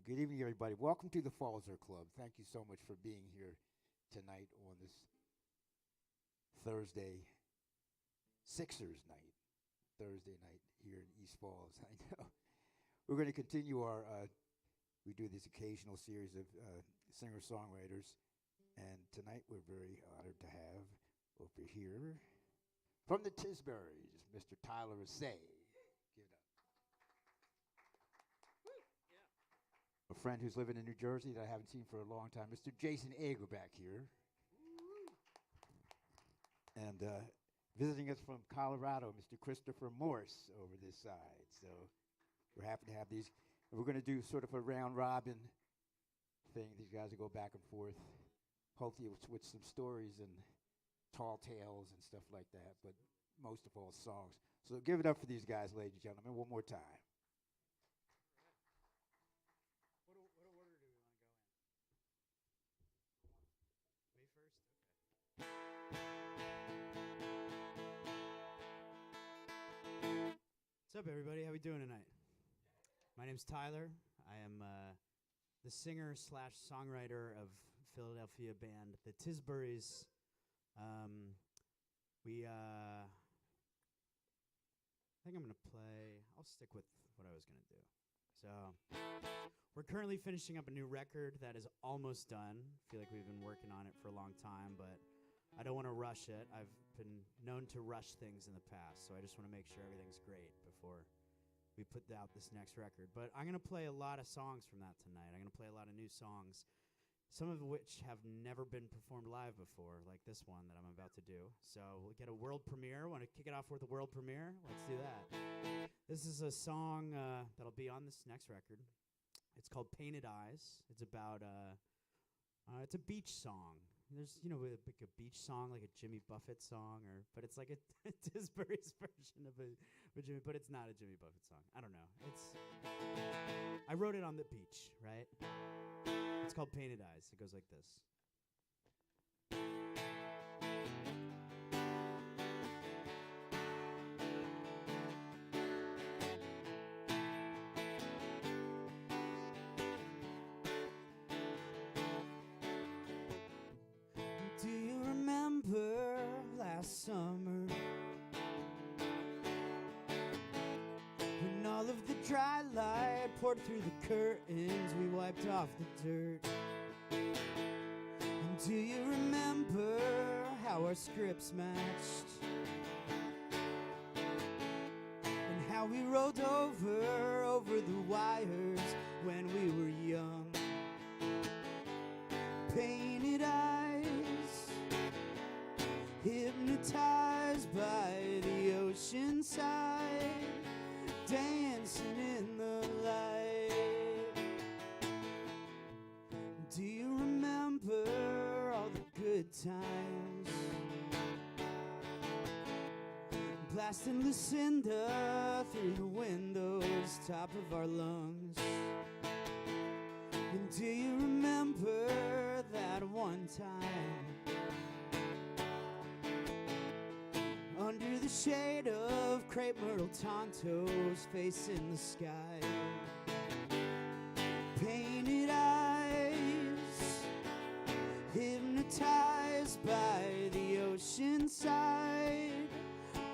Good evening, everybody. Welcome to the Falzer Club. Thank you so much for being here tonight on this Thursday, Sixers night. Thursday night here in East Falls. I know. We're going to continue our, we do this occasional series of singer-songwriters. And tonight we're very honored to have over here from the Tisburys, Mr. Tyler Asay. Give it up. A friend who's living in New Jersey that I haven't seen for a long time, Mr. Jason Ager back here. And visiting us from Colorado, Mr. Christopher Morse over this side. So we're happy to have these. And we're going to do sort of a round robin thing. These guys will go back and forth, hopefully with some stories and tall tales and stuff like that, but most of all songs. So give it up for these guys, ladies and gentlemen, one more time. What order do we want to go in? Me first? Okay. What's up, everybody? How we doing tonight? My name's Tyler. I am the singer/songwriter of Philadelphia band the Tisburys. I think I'm going to play. I'll stick with what I was going to do. So we're currently finishing up a new record that is almost done. I feel like we've been working on it for a long time, but I don't want to rush it. I've been known to rush things in the past, so I just want to make sure everything's great before we put out this next record. But I'm going to play a lot of songs from that tonight. I'm going to play a lot of new songs, some of which have never been performed live before, like this one that I'm about to do. So we'll get a world premiere. Want to kick it off with a world premiere? Let's do that. This is a song that'll be on this next record. It's called Painted Eyes. It's about, it's a beach song. There's, like a beach song, like a Jimmy Buffett song, but it's like a Tisbury's version of a Jimmy, but it's not a Jimmy Buffett song. I don't know. I wrote it on the beach, right? It's called Painted Eyes. It goes like this. Do you remember last summer when all of the dry light poured through the curtains, we wiped off the dirt? And do you remember how our scripts matched? And how we rolled over the wires when we were young? Painted eyes, hypnotized by the ocean side, dancing in the light. Do you remember all the good times? Blasting Lucinda through the windows, top of our lungs. And do you remember that one time under the shade of crepe myrtle tontos, facing the sky? Painted eyes, hypnotized by the ocean side,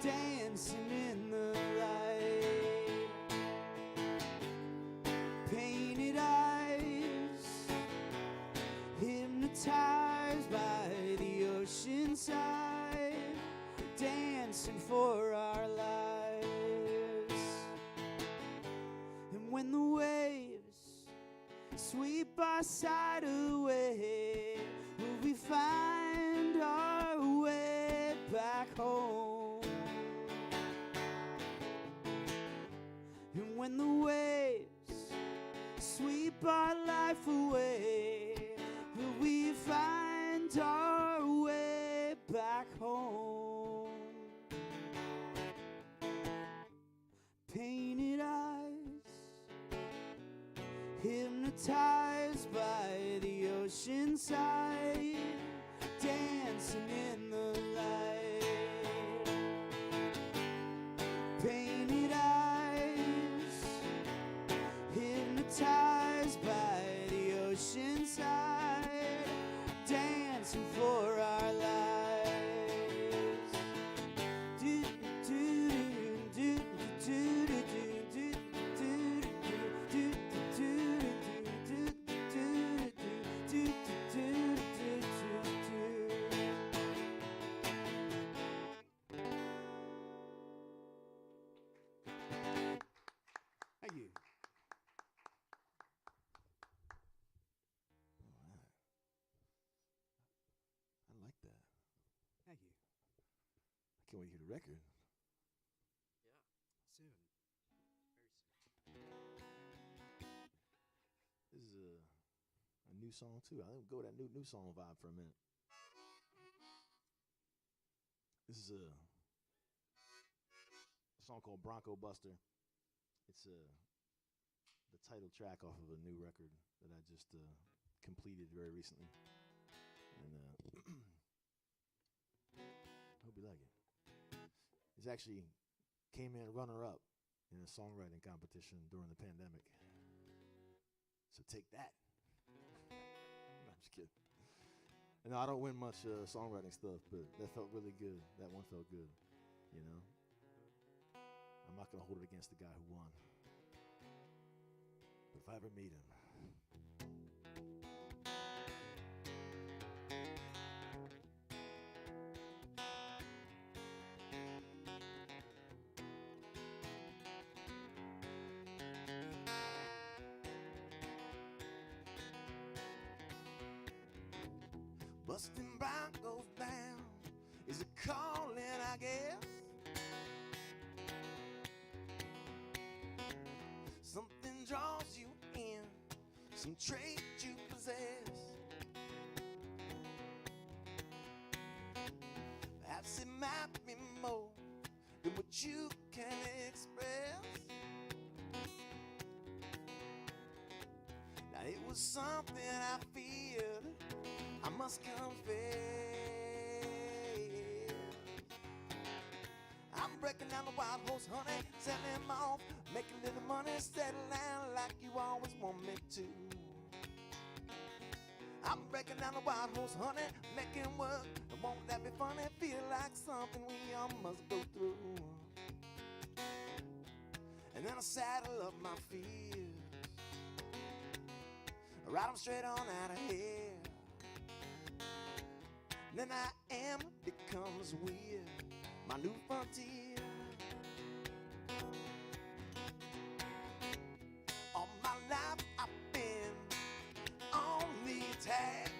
dancing in the light. Painted eyes, hypnotized by the ocean side, dancing for our lives. And when the waves sweep our side away, will we find our way back home? And when the waves sweep our life away, will we find our way back home? Painted eyes, hypnotized by the ocean side, dancing in the light. Painted eyes, hypnotized by Can't wait to hear the record. Soon. This is a new song too. I think we'll go with that new song vibe for a minute. This is a song called Bronco Buster. It's the title track off of a new record that I just completed very recently, and hope you like it. It's actually came in runner-up in a songwriting competition during the pandemic. So take that. No, I'm just kidding. And I don't win much songwriting stuff, but that felt really good. That one felt good, you know. I'm not gonna hold it against the guy who won. But if I ever meet him, busting Broncos down is a calling, I guess. Something draws you in, some trait you possess. Perhaps it might be more than what you can express. Now it was something I feared, I must confess. I'm breaking down the wild horse, honey, selling them off, making little money, settle down like you always want me to. I'm breaking down the wild horse, honey, making work, and won't that be funny? Feel like something we all must go through. And then I saddle up my fears, ride them straight on out of here. Then I am becomes weird, my new frontier. All my life I've been on the attack.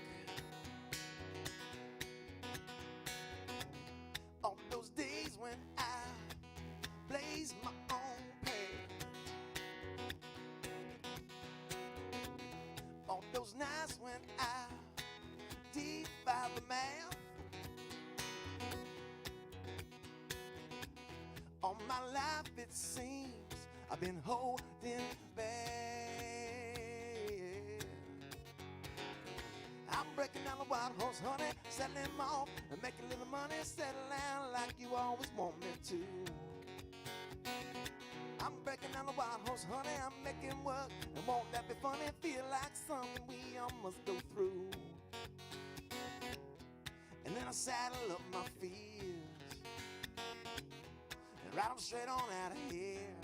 All those days when I blazed my own path. All those nights when I defy the math. All my life it seems I've been holding back. I'm breaking down the wild horse, honey, selling them off and making little money, settle down like you always want me to. I'm breaking down the wild horse, honey, I'm making work, and won't that be funny? Feel like something we all must go through. And then I saddle up my fears and ride them straight on out of here.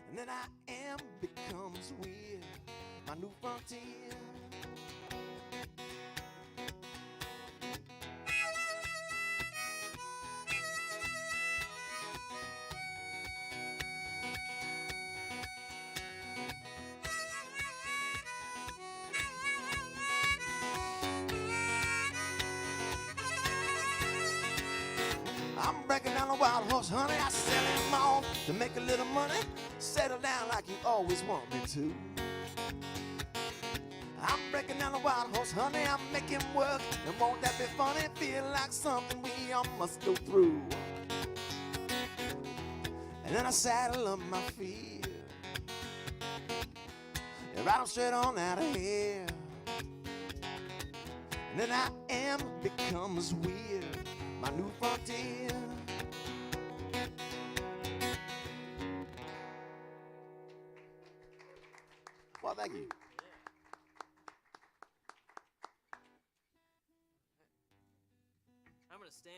And then I am becomes weird, my new frontier. I'm breaking down a wild horse, honey, I sell him off to make a little money, settle down like you always want me to. I'm breaking down a wild horse, honey, I'm making work, and won't that be funny? Feel like something we all must go through. And then I saddle up my fear and ride them straight on out of here. And then I am becomes weird, my new frontier. Well, thank you. I'm gonna stand.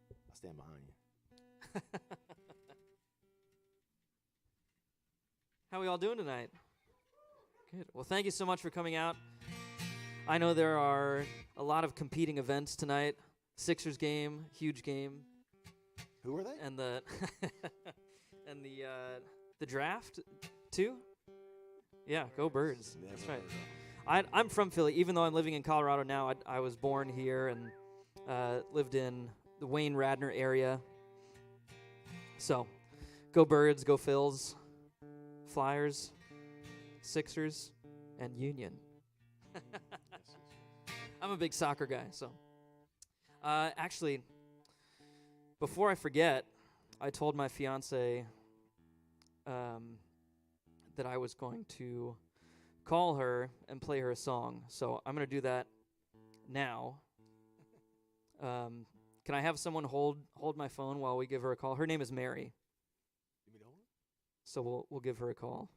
I stand behind you. How are we all doing tonight? Good. Well, thank you so much for coming out. I know there are a lot of competing events tonight. Sixers game, huge game, Who are they? and the and the draft too. Yeah, go Birds. Never That's right. heard of I'm from Philly. Even though I'm living in Colorado now, I was born here and lived in the Wayne Radnor area. So, go Birds, go Phils, Flyers, Sixers, and Union. I'm a big soccer guy, so. Actually, before I forget, I told my fiance that I was going to call her and play her a song. So I'm going to do that now. Can I have someone hold my phone while we give her a call? Her name is Mary. You mean hold? So we'll give her a call.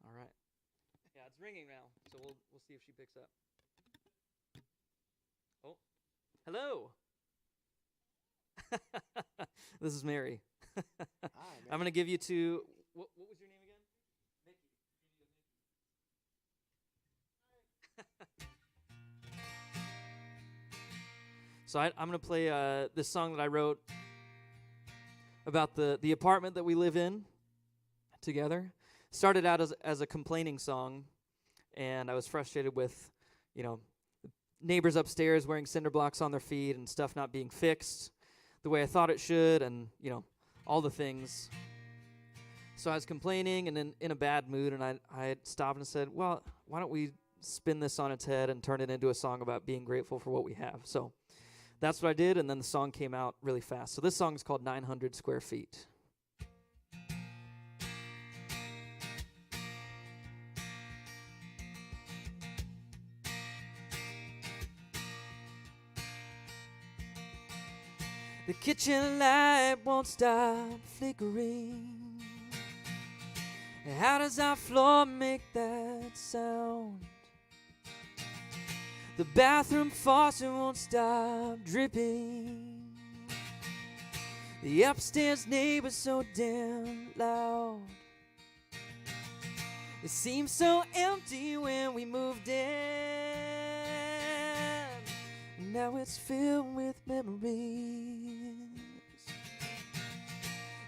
All right. Yeah, it's ringing now. So we'll see if she picks up. Oh. Hello. This is Mary. Hi, I'm going to give you to what was your name again? So I'm going to play this song that I wrote about the apartment that we live in together. Started out as a complaining song, and I was frustrated with, neighbors upstairs wearing cinder blocks on their feet and stuff not being fixed the way I thought it should, and, all the things. So I was complaining and in a bad mood, and I had stopped and said, well, why don't we spin this on its head and turn it into a song about being grateful for what we have. So that's what I did, and then the song came out really fast. So this song is called 900 Square Feet. The kitchen light won't stop flickering. How does our floor make that sound? The bathroom faucet won't stop dripping. The upstairs neighbor's so damn loud. It seemed so empty when we moved in. Now it's filled with memories.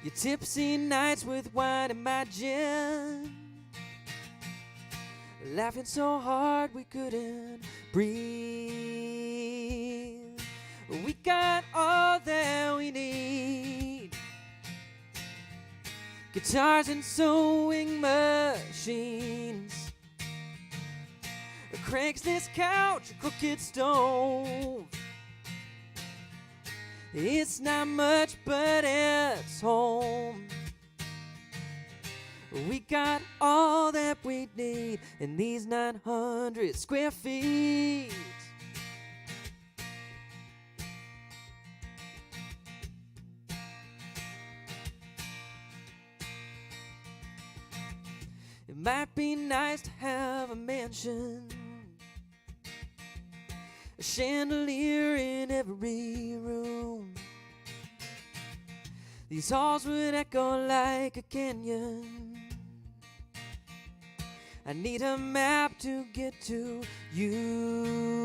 Your tipsy nights with wine in my gin. Laughing so hard we couldn't breathe. We got all that we need. Guitars and sewing machines. A Craigslist couch, a crooked stove. It's not much, but it's home. We got all that we need in these 900 square feet. It might be nice to have a mansion, a chandelier in every room. These halls would echo like a canyon. I need a map to get to you.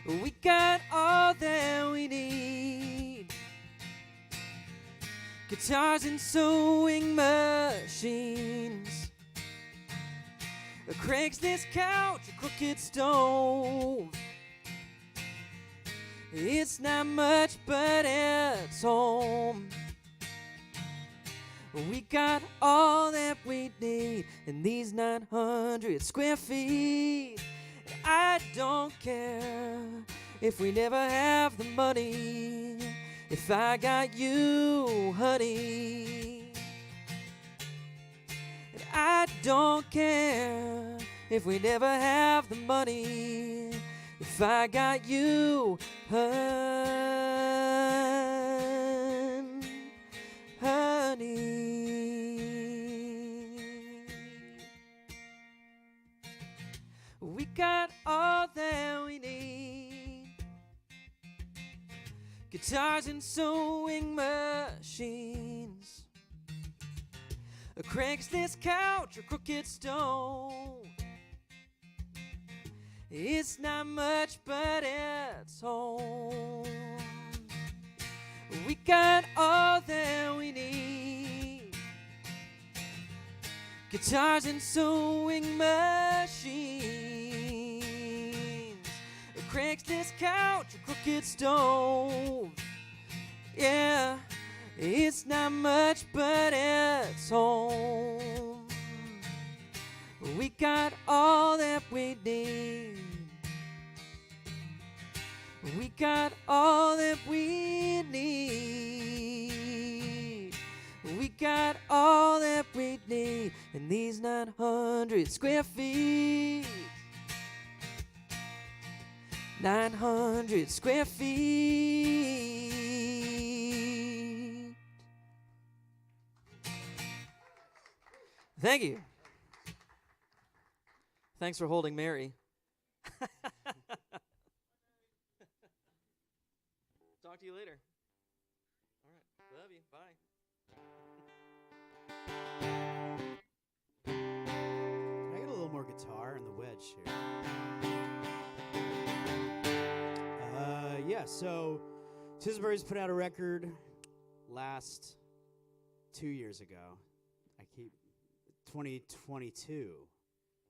We got all that we need. Guitars and sewing machines. A Craigslist couch, a crooked stove. It's not much, but it's home. We got all that we need in these 900 square feet. And I don't care if we never have the money, if I got you, honey. And I don't care if we never have the money, if I got you, honey. We got all that we need. Guitars and sewing machines. A Craigslist couch, a crooked stone. It's not much, but it's home. We got all that we need. guitars and sewing machines, a Craigslist couch, a crooked stove. Yeah, it's not much, but it's home. We got all that we need. We got all that we need. We got all that we need in these 900 square feet. 900 square feet. Thank you. Thanks for holding Mary. Talk to you later. All right. Love you. Bye. Can I get a little more guitar in the wedge here? Yeah, so Tisbury's put out a record last 2 years ago. 2022.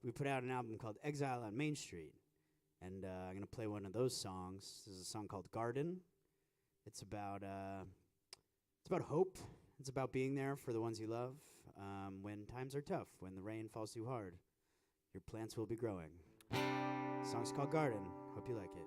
We put out an album called Exile on Main Street. And I'm going to play one of those songs. This is a song called Garden. It's about hope. It's about being there for the ones you love when times are tough, when the rain falls too hard. Your plants will be growing. The song's called Garden. Hope you like it.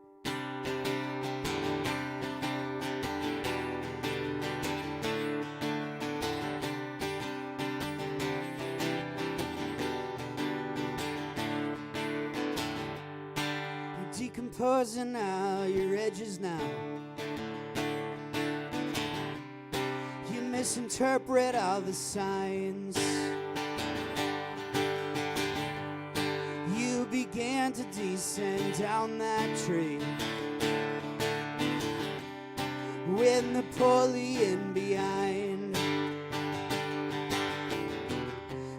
You're decomposing now, your edges now. Misinterpret all the signs. You began to descend down that tree with Napoleon behind.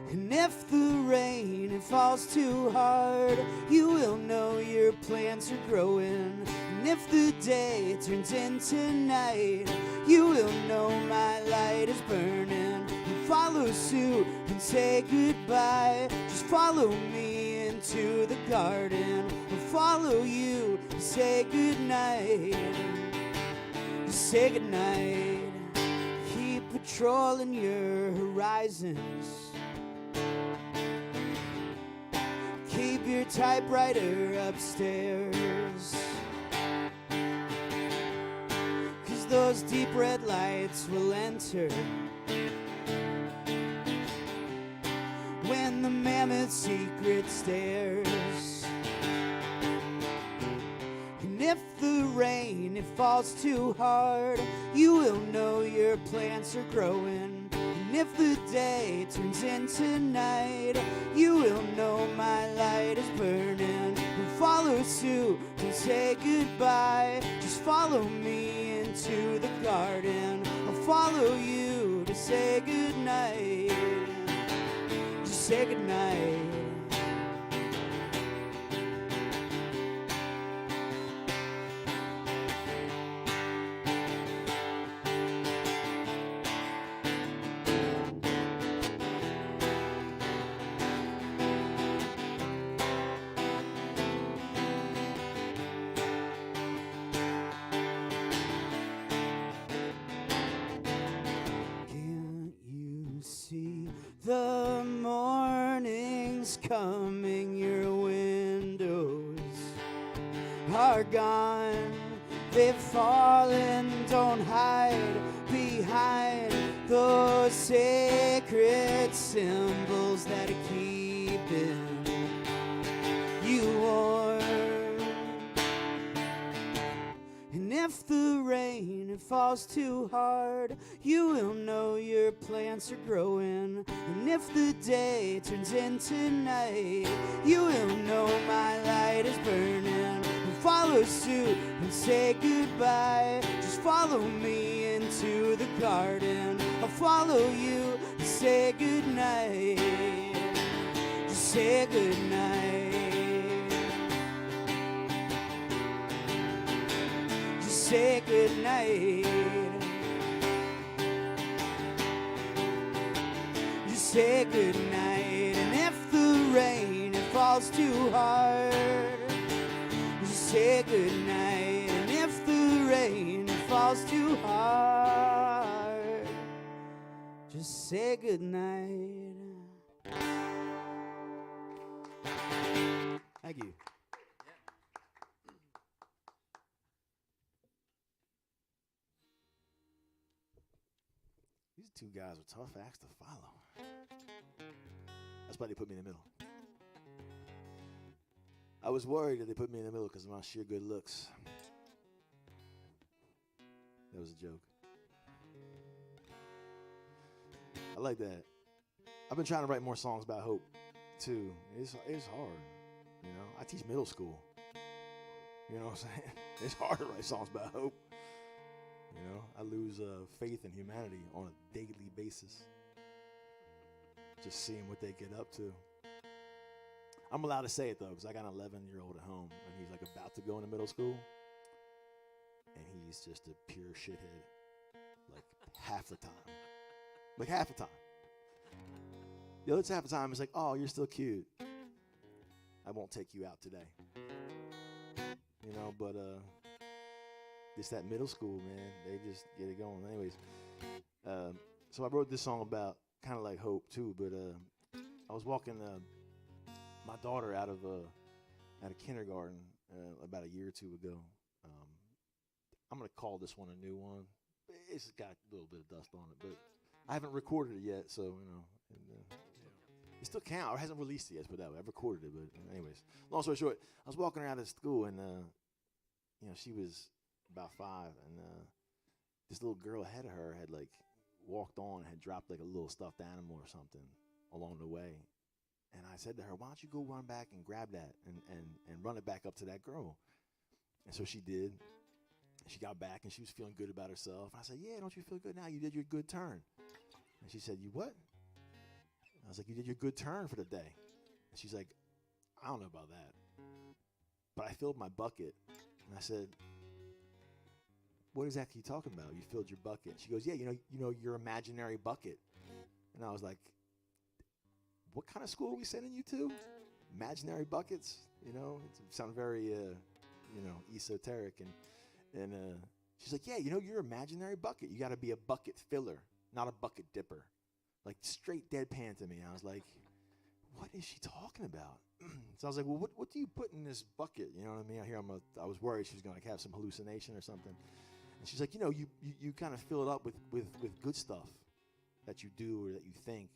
And if the rain it falls too hard, you will know your plants are growing. And if the day turns into night, you will know my light is burning. And follow suit and say goodbye. Just follow me into the garden. I'll follow you and say goodnight. Just say goodnight. Keep patrolling your horizons. Keep your typewriter upstairs. Those deep red lights will enter when the mammoth secret stares. And if the rain it falls too hard, you will know your plants are growing. And if the day turns into night, you will know my light is burning. And follow suit and say goodbye. Just follow me into the garden. I'll follow you to say goodnight. Just say goodnight. The morning's coming, your windows are gone. They've fallen, don't hide behind those sacred symbols that are keeping you warm. And if the rain it falls too hard, you will know your plants are growing. And if the day turns into night, you will know my light is burning. And follow suit and say goodbye. Just follow me into the garden. I'll follow you and say goodnight. Just say goodnight. Say goodnight. Just say goodnight. falls too hard, just say goodnight. And if the rain falls too hard, just say goodnight. Thank you. These two guys are tough acts to follow. That's why they put me in the middle. I was worried that they put me in the middle because of my sheer good looks. That was a joke. I like that. I've been trying to write more songs about hope, too. It's hard, you know. I teach middle school. You know what I'm saying? It's hard to write songs about hope. You know, I lose faith in humanity on a daily basis. Just seeing what they get up to. I'm allowed to say it, though, because I got an 11-year-old at home, and he's, like, about to go into middle school. And he's just a pure shithead, like, half the time. Like, half the time. The other half the time, it's like, oh, you're still cute. I won't take you out today. You know, but it's that middle school, man. They just get it going. Anyways, so I wrote this song about kind of like hope, too. But I was walking my daughter out of kindergarten about a year or two ago. I'm going to call this one a new one. It's got a little bit of dust on it, but I haven't recorded it yet, so, you know. It still counts. It hasn't released it yet, but that way. I've recorded it, but anyways. Long story short, I was walking around at school, and, you know, she was about 5, and this little girl ahead of her had, like, walked on and had dropped, like, a little stuffed animal or something along the way. And I said to her, why don't you go run back and grab that and run it back up to that girl? And so she did. She got back, and she was feeling good about herself. I said, yeah, don't you feel good now? You did your good turn. And she said, you what? I was like, you did your good turn for the day. And she's like, I don't know about that. But I filled my bucket. And I said, what exactly are you talking about? You filled your bucket. She goes, yeah, you know your imaginary bucket. And I was like, what kind of school are we sending you to? Imaginary buckets? You know, it sounds very, you know, esoteric. And she's like, yeah, you know, your imaginary bucket. You got to be a bucket filler, not a bucket dipper. Like, straight deadpan to me. And I was like, what is she talking about? So I was like, well, what do you put in this bucket? You know what I mean? I was worried she was going to have some hallucination or something. And she's like, you know, you kind of fill it up with good stuff that you do or that you think,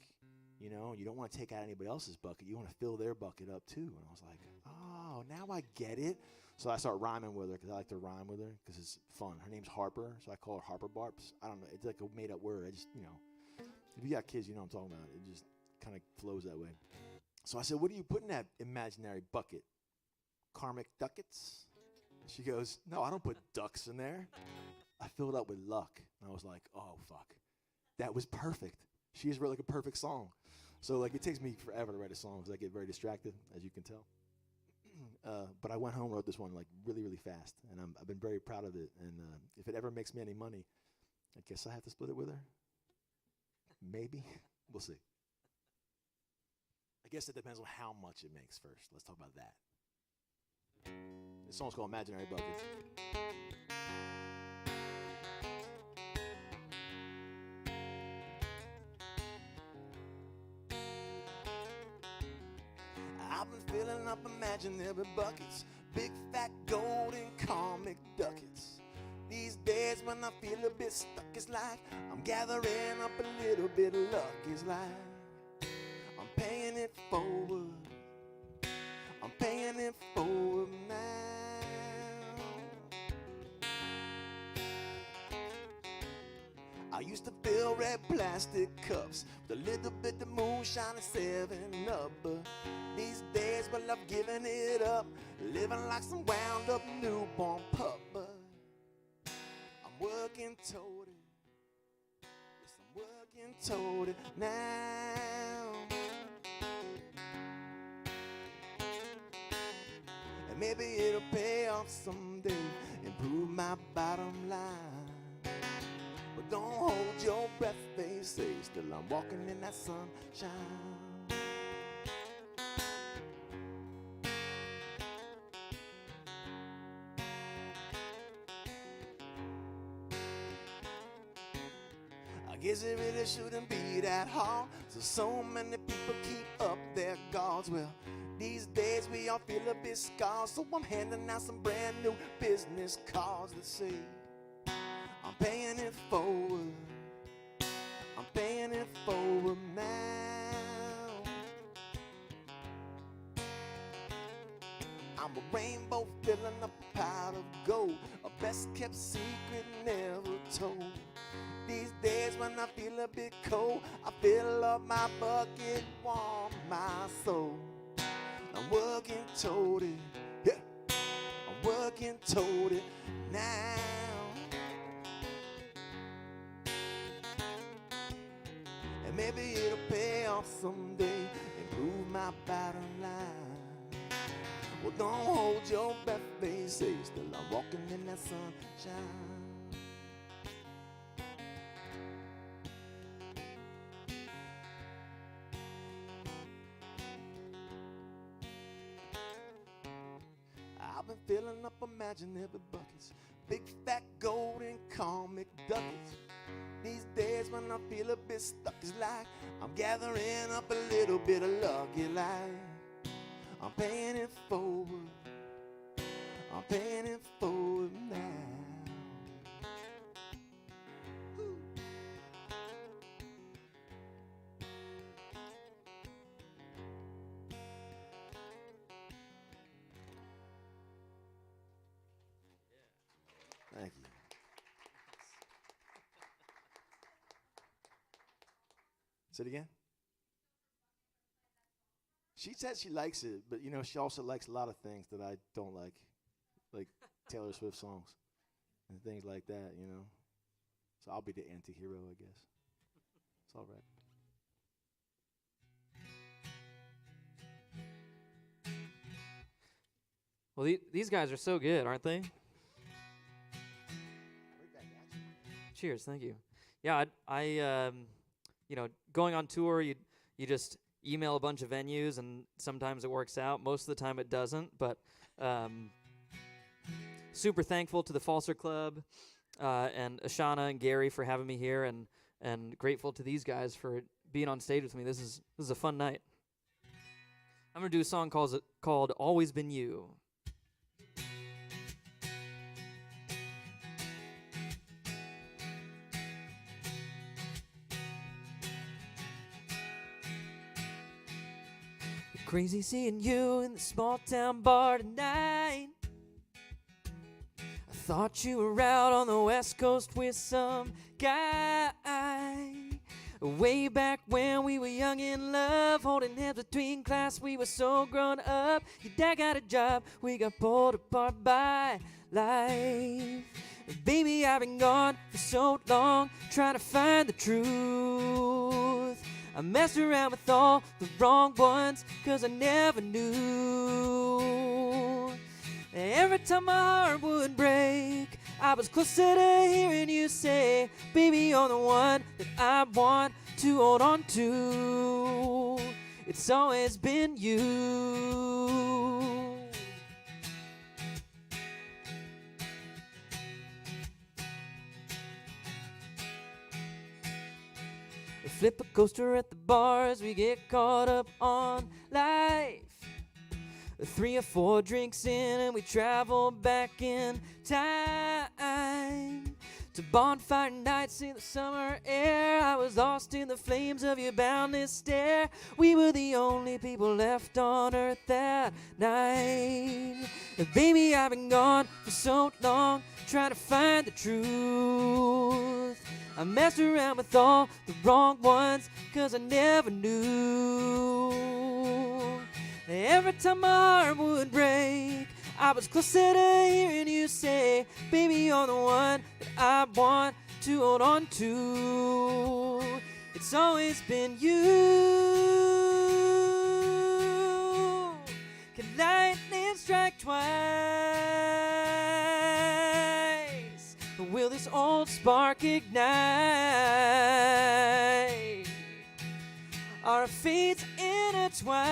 you know. You don't want to take out anybody else's bucket. You want to fill their bucket up, too. And I was like, oh, now I get it. So I start rhyming with her because I like to rhyme with her because it's fun. Her name's Harper, so I call her Harper Barps. I don't know. It's like a made-up word. I just, you know, if you got kids, you know what I'm talking about. It just kind of flows that way. So I said, what do you put in that imaginary bucket? Karmic ducats? She goes, no, I don't put ducks in there. I filled it up with luck. And I was like, oh, fuck. That was perfect. She just wrote like a perfect song. So, like, it takes me forever to write a song because I get very distracted, as you can tell. But I went home and wrote this one, like, really, really fast. And I've been very proud of it. And if it ever makes me any money, I guess I have to split it with her. Maybe. We'll see. I guess it depends on how much it makes first. Let's talk about that. This song's called Imaginary Buckets. I've been filling up imaginary buckets, big fat golden comic ducats. These days when I feel a bit stuck, it's like I'm gathering up a little bit of luck. It's like I'm paying it forward. I'm paying it forward now. I used to fill red plastic cups with a little bit of moonshine and 7-Up. But these days, well, I've given it up, living like some wound up newborn pup. But I'm working toward it. Yes, I'm working toward it now. And maybe it'll pay off someday, improve my bottom line. But don't hold your breath, they say, still I'm walking in that sunshine. guess it really shouldn't be that hard. So many people keep up their guards. Well, these days we all feel a bit scarred, so I'm handing out some brand new business cards that say I'm paying it forward. I'm paying it forward now. I'm a rainbow filling up a pot of gold, a best kept secret never told. These days when I feel a bit cold, I fill up my bucket, warm my soul. I'm working toward it, yeah. I'm working toward it now. And maybe it'll pay off someday, improve my bottom line. Well, don't hold your breath, they say, still I'm walking in that sunshine. I've been filling up imaginary buckets, big fat golden comic ducats. These days when I feel a bit stuck, it's like I'm gathering up a little bit of lucky life. I'm paying it forward. I'm paying it forward now. Woo. Thank you. Say it again. She said she likes it, but you know, she also likes a lot of things that I don't like Taylor Swift songs and things like that, you know. So I'll be the anti-hero, I guess. It's all right. Well, these guys are so good, aren't they? Cheers, thank you. Yeah, I you know, going on tour, you just email a bunch of venues, and sometimes it works out. Most of the time, it doesn't. But super thankful to the Falser Club and Ashana and Gary for having me here, and grateful to these guys for being on stage with me. This is a fun night. I'm gonna do a song called "Always Been You." Crazy seeing you in the small town bar tonight. I thought you were out on the west coast with some guy. Way back when we were young in love, holding hands between class, we were so grown up. Your dad got a job, we got pulled apart by life. Baby, I've been gone for so long, trying to find the truth. I messed around with all the wrong ones, 'cause I never knew. Every time my heart would break, I was closer to hearing you say, baby, you're the one that I want to hold on to. It's always been you. Flip a coaster at the bars, we get caught up on life. 3 or 4 drinks in and we travel back in time. To bonfire nights in the summer air, I was lost in the flames of your boundless stare. We were the only people left on earth that night. And baby, I've been gone for so long, trying to find the truth. I messed around with all the wrong ones, 'cause I never knew. Every time my heart would break, I was closer to hearing you say, baby, you're the one that I want to hold on to. It's always been you. Can lightning strike twice? Or will this old spark ignite? Our fates intertwined.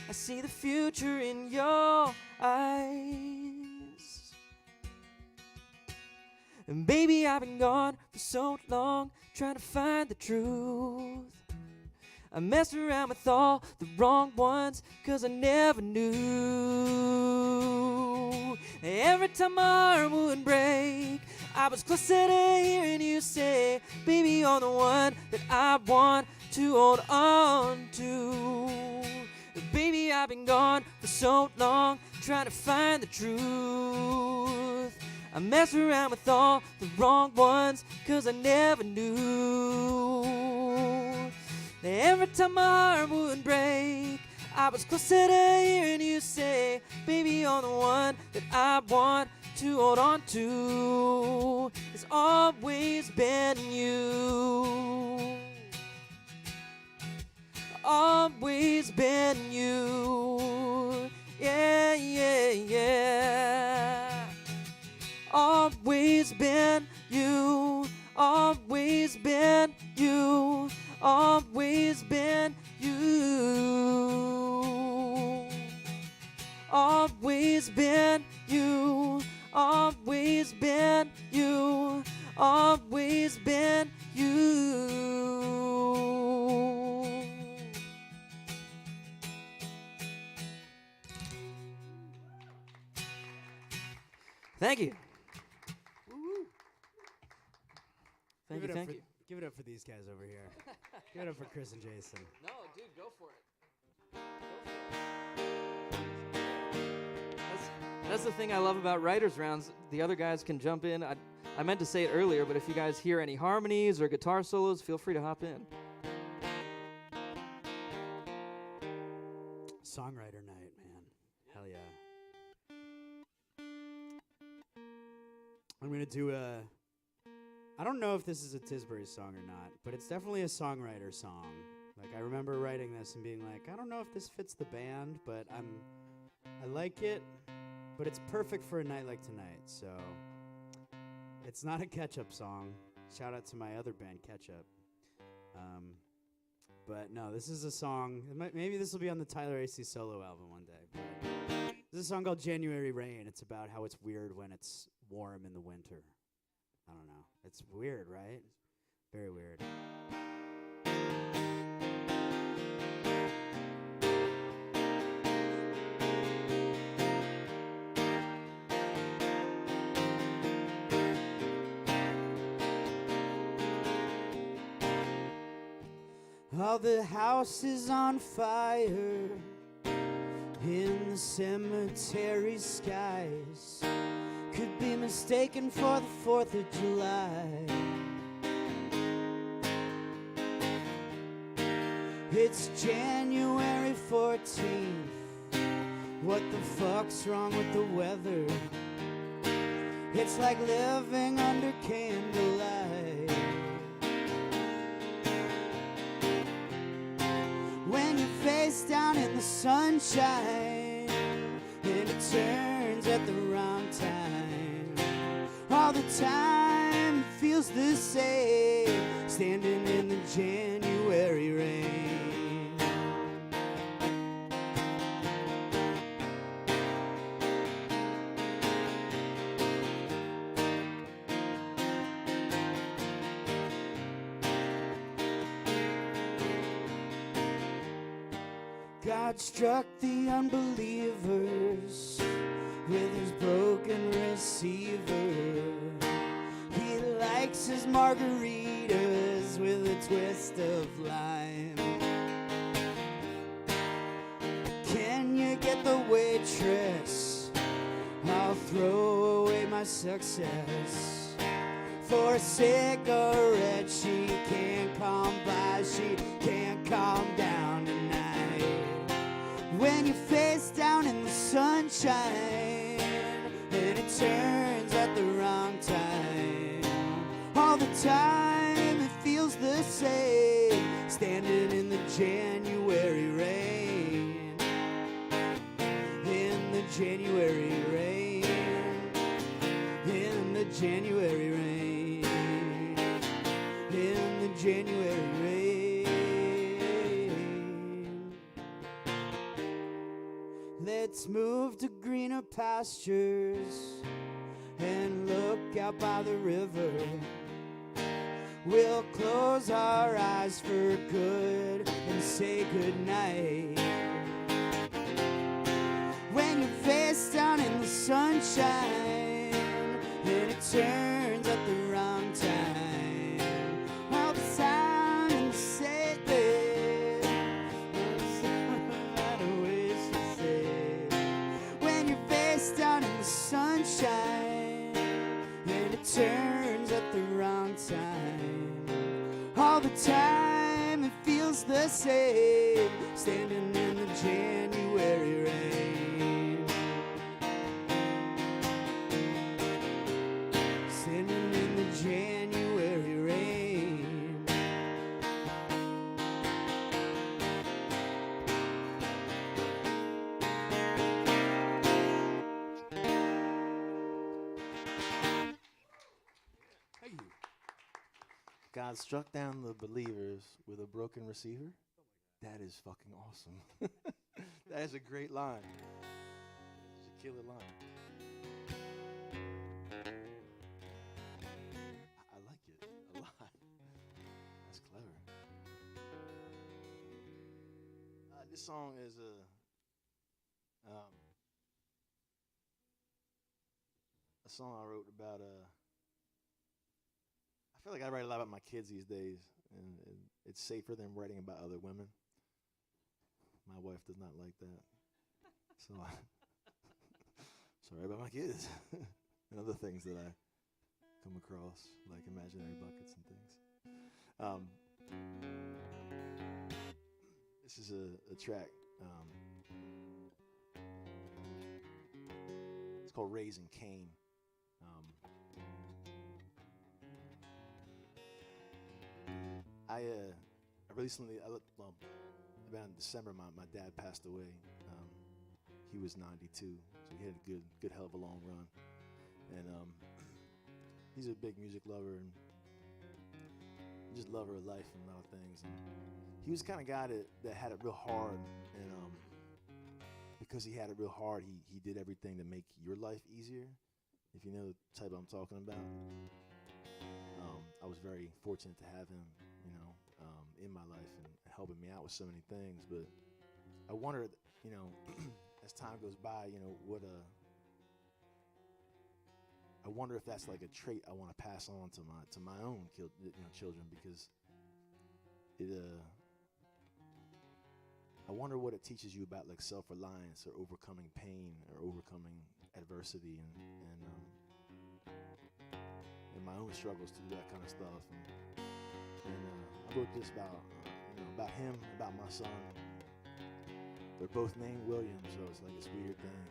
I see the future in your eyes. And baby, I've been gone for so long, trying to find the truth. I messed around with all the wrong ones, 'cause I never knew. Every time my heart would break, I was closer to hearing you say, baby, you're the one that I want to hold on to. Baby, I've been gone for so long, trying to find the truth. I messed around with all the wrong ones, 'cause I never knew. Every time my heart would break, I was closer to hearing you say, baby, you're the one that I want to hold on to. It's always been you. Always been you. Yeah, yeah, yeah. Always been you. Always been you. Always been you. Always been you. Always been you. Always been you. Thank you. Thank you, thank you. Give it up for these guys over here. Give it up for Chris and Jason. No, dude, go for it. That's the thing I love about writers' rounds. The other guys can jump in. I meant to say it earlier, but if you guys hear any harmonies or guitar solos, feel free to hop in. Songwriter night, man. Hell yeah. I'm going to do a... I don't know if this is a Tisbury song or not, but it's definitely a songwriter song. Like, I remember writing this and being like, I don't know if this fits the band, but I like it, but it's perfect for a night like tonight. So it's not a Ketchup song. Shout out to my other band, Ketchup. But no, this is a song. Maybe this will be on the Tyler Acey solo album one day. But this is a song called January Rain. It's about how it's weird when it's warm in the winter. I don't know. It's weird, right? Very weird. All the houses on fire in the cemetery skies could be mistaken for the 4th of July. It's January 14th. What the fuck's wrong with the weather? It's like living under candlelight. When you're face down in the sunshine and it turns at the wrong time, all the time it feels the same, standing in the January rain. God struck the unbelievers with his broken receiver. He likes his margaritas with a twist of lime. Can you get the waitress? I'll throw away my success for a cigarette. She can't come by, she can't calm down tonight. When you're face down in the sunshine and it turns at the wrong time, all the time it feels the same, standing in the January rain. In the January rain. In the January rain. In the January rain. Let's move to greener pastures and look out by the river. We'll close our eyes for good and say goodnight. When you're face down in the sunshine and it turns at the wrong time, all the time and say that I wish to say. When you're face down in the sunshine and it turns at the wrong time, all the time it feels the same, standing in the January rain, standing in the January rain. Thank you. God struck down the believers with a broken receiver. That is fucking awesome. That is a great line. It's a killer line. I like it a lot. That's clever. This song is a song I wrote about. I feel like I write a lot about my kids these days, and it's safer than writing about other women. My wife does not like that, so I sorry about my kids and other things that I come across, like imaginary buckets and things. This is a track. It's called "Raising Cain." I recently, about in December, my dad passed away. He was 92, so he had a good hell of a long run. And he's a big music lover and just lover of life and a lot of things. And he was the kind of guy that had it real hard, and because he had it real hard, he did everything to make your life easier, if you know the type I'm talking about. I was very fortunate to have him, in my life and helping me out with so many things. But I wondered, as time goes by, I wonder if that's like a trait I want to pass on to my own children, because I wonder what it teaches you about like self-reliance or overcoming pain or overcoming adversity and my own struggles to do that kind of stuff. And I wrote this about him, about my son. They're both named William, so it's like this weird thing.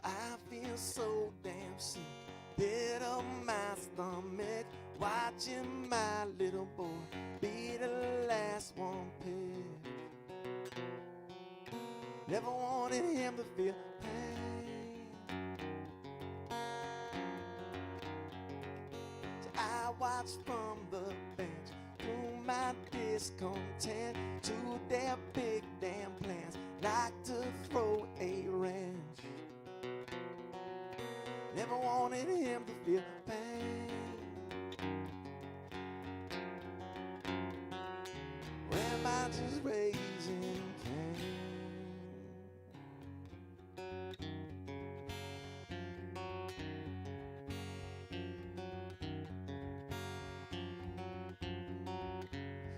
I feel so damn sick, pit of my stomach, watching my little boy be the last one picked. Never wanted him to feel pain, so I watched from the bench through my discontent to their big damn plans, like to throw a wrench. Never wanted him to feel pain. Or am I just raising Cain?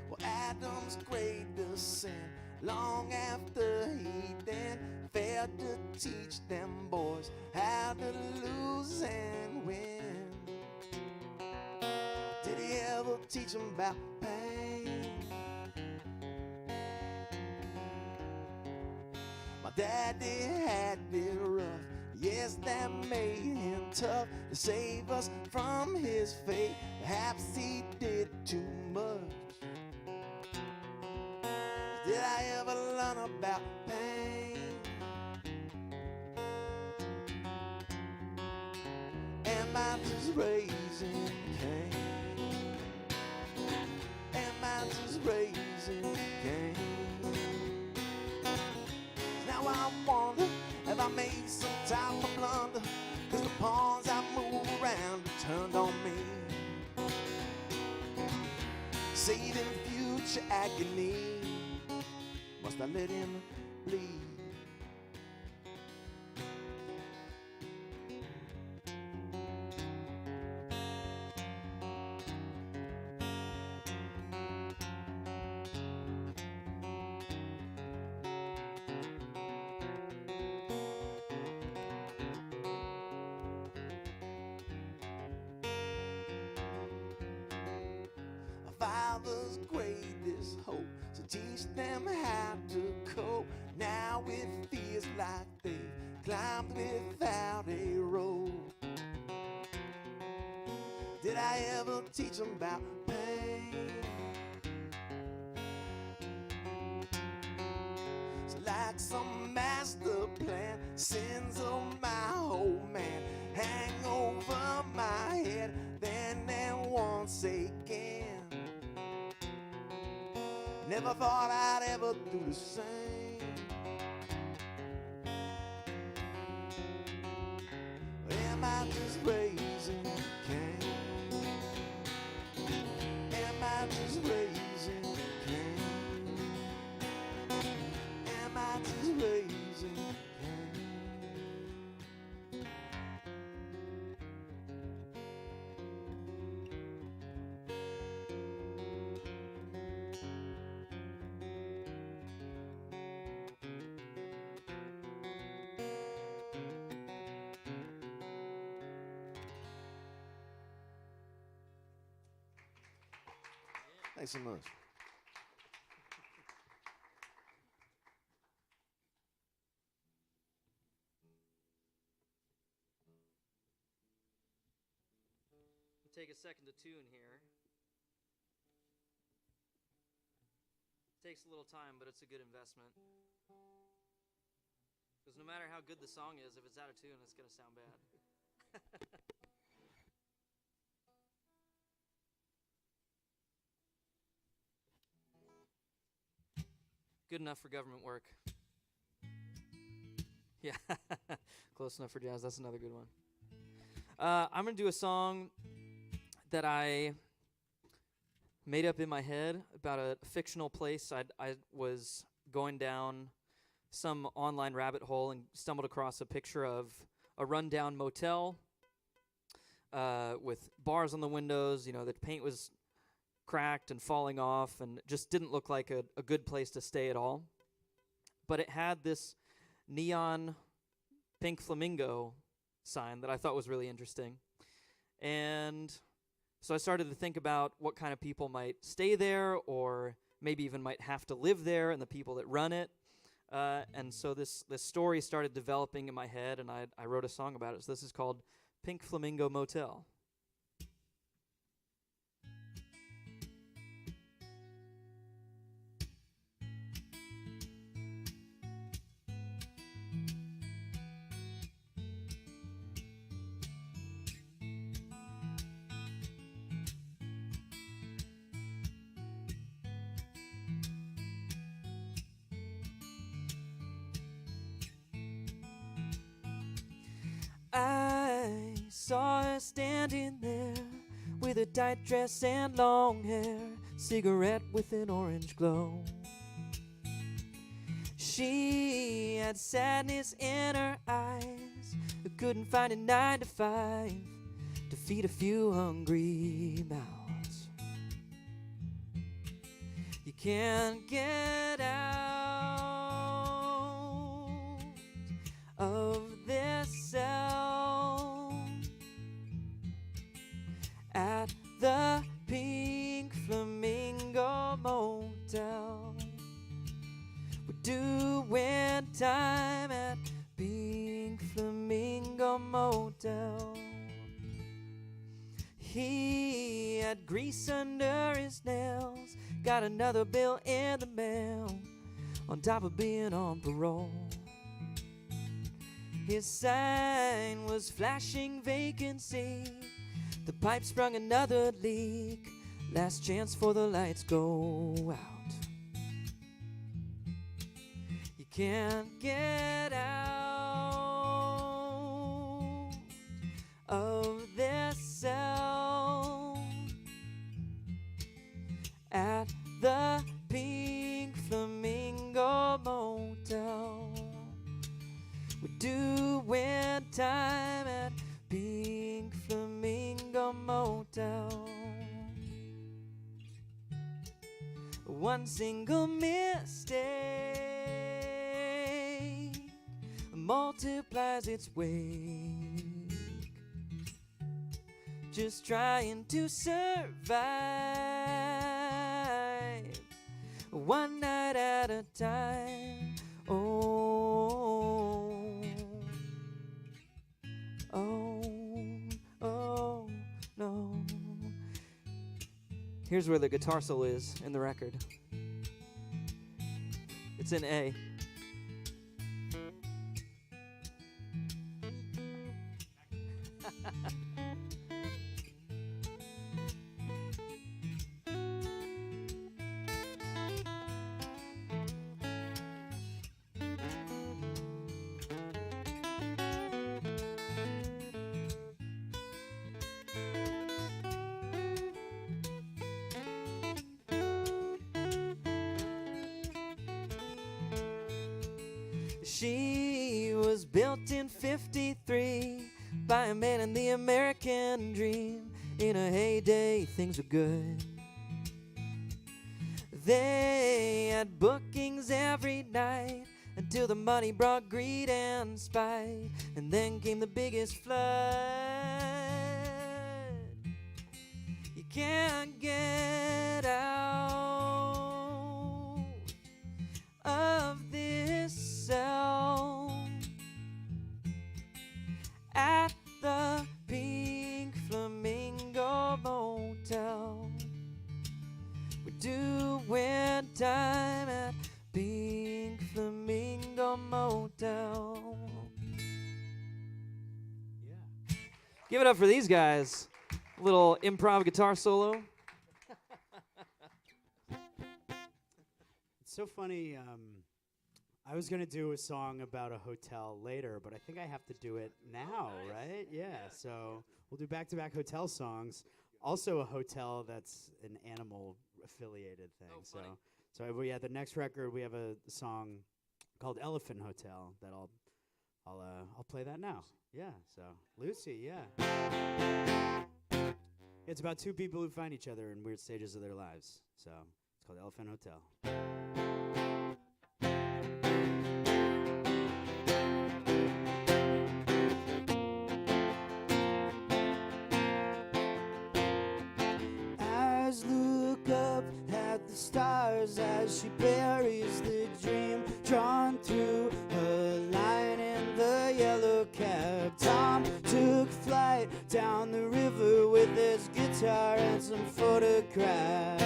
Well, Adam's great descent, long after he then failed to teach them boys how to lose and win. Did he ever teach them about pain? My daddy had it rough, yes, that made him tough to save us from his fate. Perhaps he did too much. Did I ever learn about pain? Am I just raising Cain? Am I just raising Cain? Now I wonder if I made some type of blunder, 'cause the pawns I move around have turned on me, saving future agony. Must I let him bleed? Father's greatest hope, so teach them how to cope. Now it feels like they've climbed without a rope. Did I ever teach them about pain? So like some master plan, sins of my old man hang over my head, then and once again. Never thought I'd ever do the same. Am I just raising Cain? Am I just raising Cain? Am I just raising Cain? Thanks so much. We'll take a second to tune here. Takes a little time, but it's a good investment. Because no matter how good the song is, if it's out of tune, it's going to sound bad. Good enough for government work. Yeah, close enough for jazz. That's another good one. I'm going to do a song that I made up in my head about a fictional place. I was going down some online rabbit hole and stumbled across a picture of a rundown motel with bars on the windows. You know, the paint was cracked and falling off and just didn't look like a good place to stay at all. But it had this neon pink flamingo sign that I thought was really interesting. And so I started to think about what kind of people might stay there or maybe even might have to live there and the people that run it. And so this story started developing in my head, and I wrote a song about it. So this is called Pink Flamingo Motel. I saw her standing there with a tight dress and long hair, cigarette with an orange glow. She had sadness in her eyes, couldn't find a 9 to 5 to feed a few hungry mouths. You can't get out of this cell at the Pink Flamingo Motel. We're doing time at Pink Flamingo Motel. He had grease under his nails, got another bill in the mail, on top of being on parole. His sign was flashing vacancy. The pipe sprung another leak. Last chance for the lights go out. You can't get out of this cell at the Pink Flamingo Motel. We're doing time at Pink Flamingo Motel. One single mistake multiplies its wake. Just trying to survive one night at a time. Oh, oh, oh, no. Here's where the guitar solo is in the record. It's in A. She was built in 53 by a man in the American dream. In a heyday, things were good. They had bookings every night until the money brought greed and spite. And then came the biggest flood. You can't get out of this cell at the Pink Flamingo Motel. We're doing time at Pink Flamingo Motel. Yeah. Give it up for these guys. A little improv guitar solo. It's so funny. I was going to do a song about a hotel later, but I think I have to do it now, right? Yeah, so we'll do back-to-back hotel songs. Also a hotel that's an animal-affiliated thing. So yeah, the next record, we have a song called Elephant Hotel that I'll play that now. Yeah, so Lucy, yeah. It's about two people who find each other in weird stages of their lives. So it's called Elephant Hotel. Look up at the stars as she buries the dream drawn through her line in the yellow cab. Tom took flight down the river with his guitar and some photographs.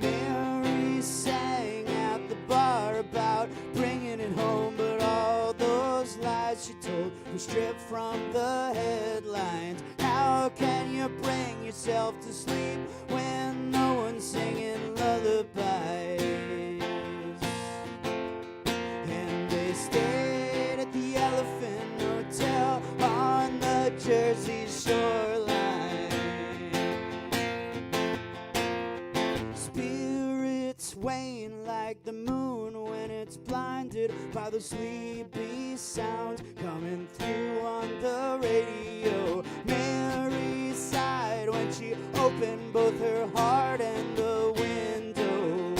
Mary sang at the bar about bringing it home, but all those lies she told were stripped from the headlines. How can you bring yourself to sleep when no one's singing lullabies? And they stayed at the Elephant Hotel on the Jersey shoreline. Spirits wane like the moon when it's blinded by the sleepy sound coming through on the radio. Mary sighed when she opened both her heart and the window.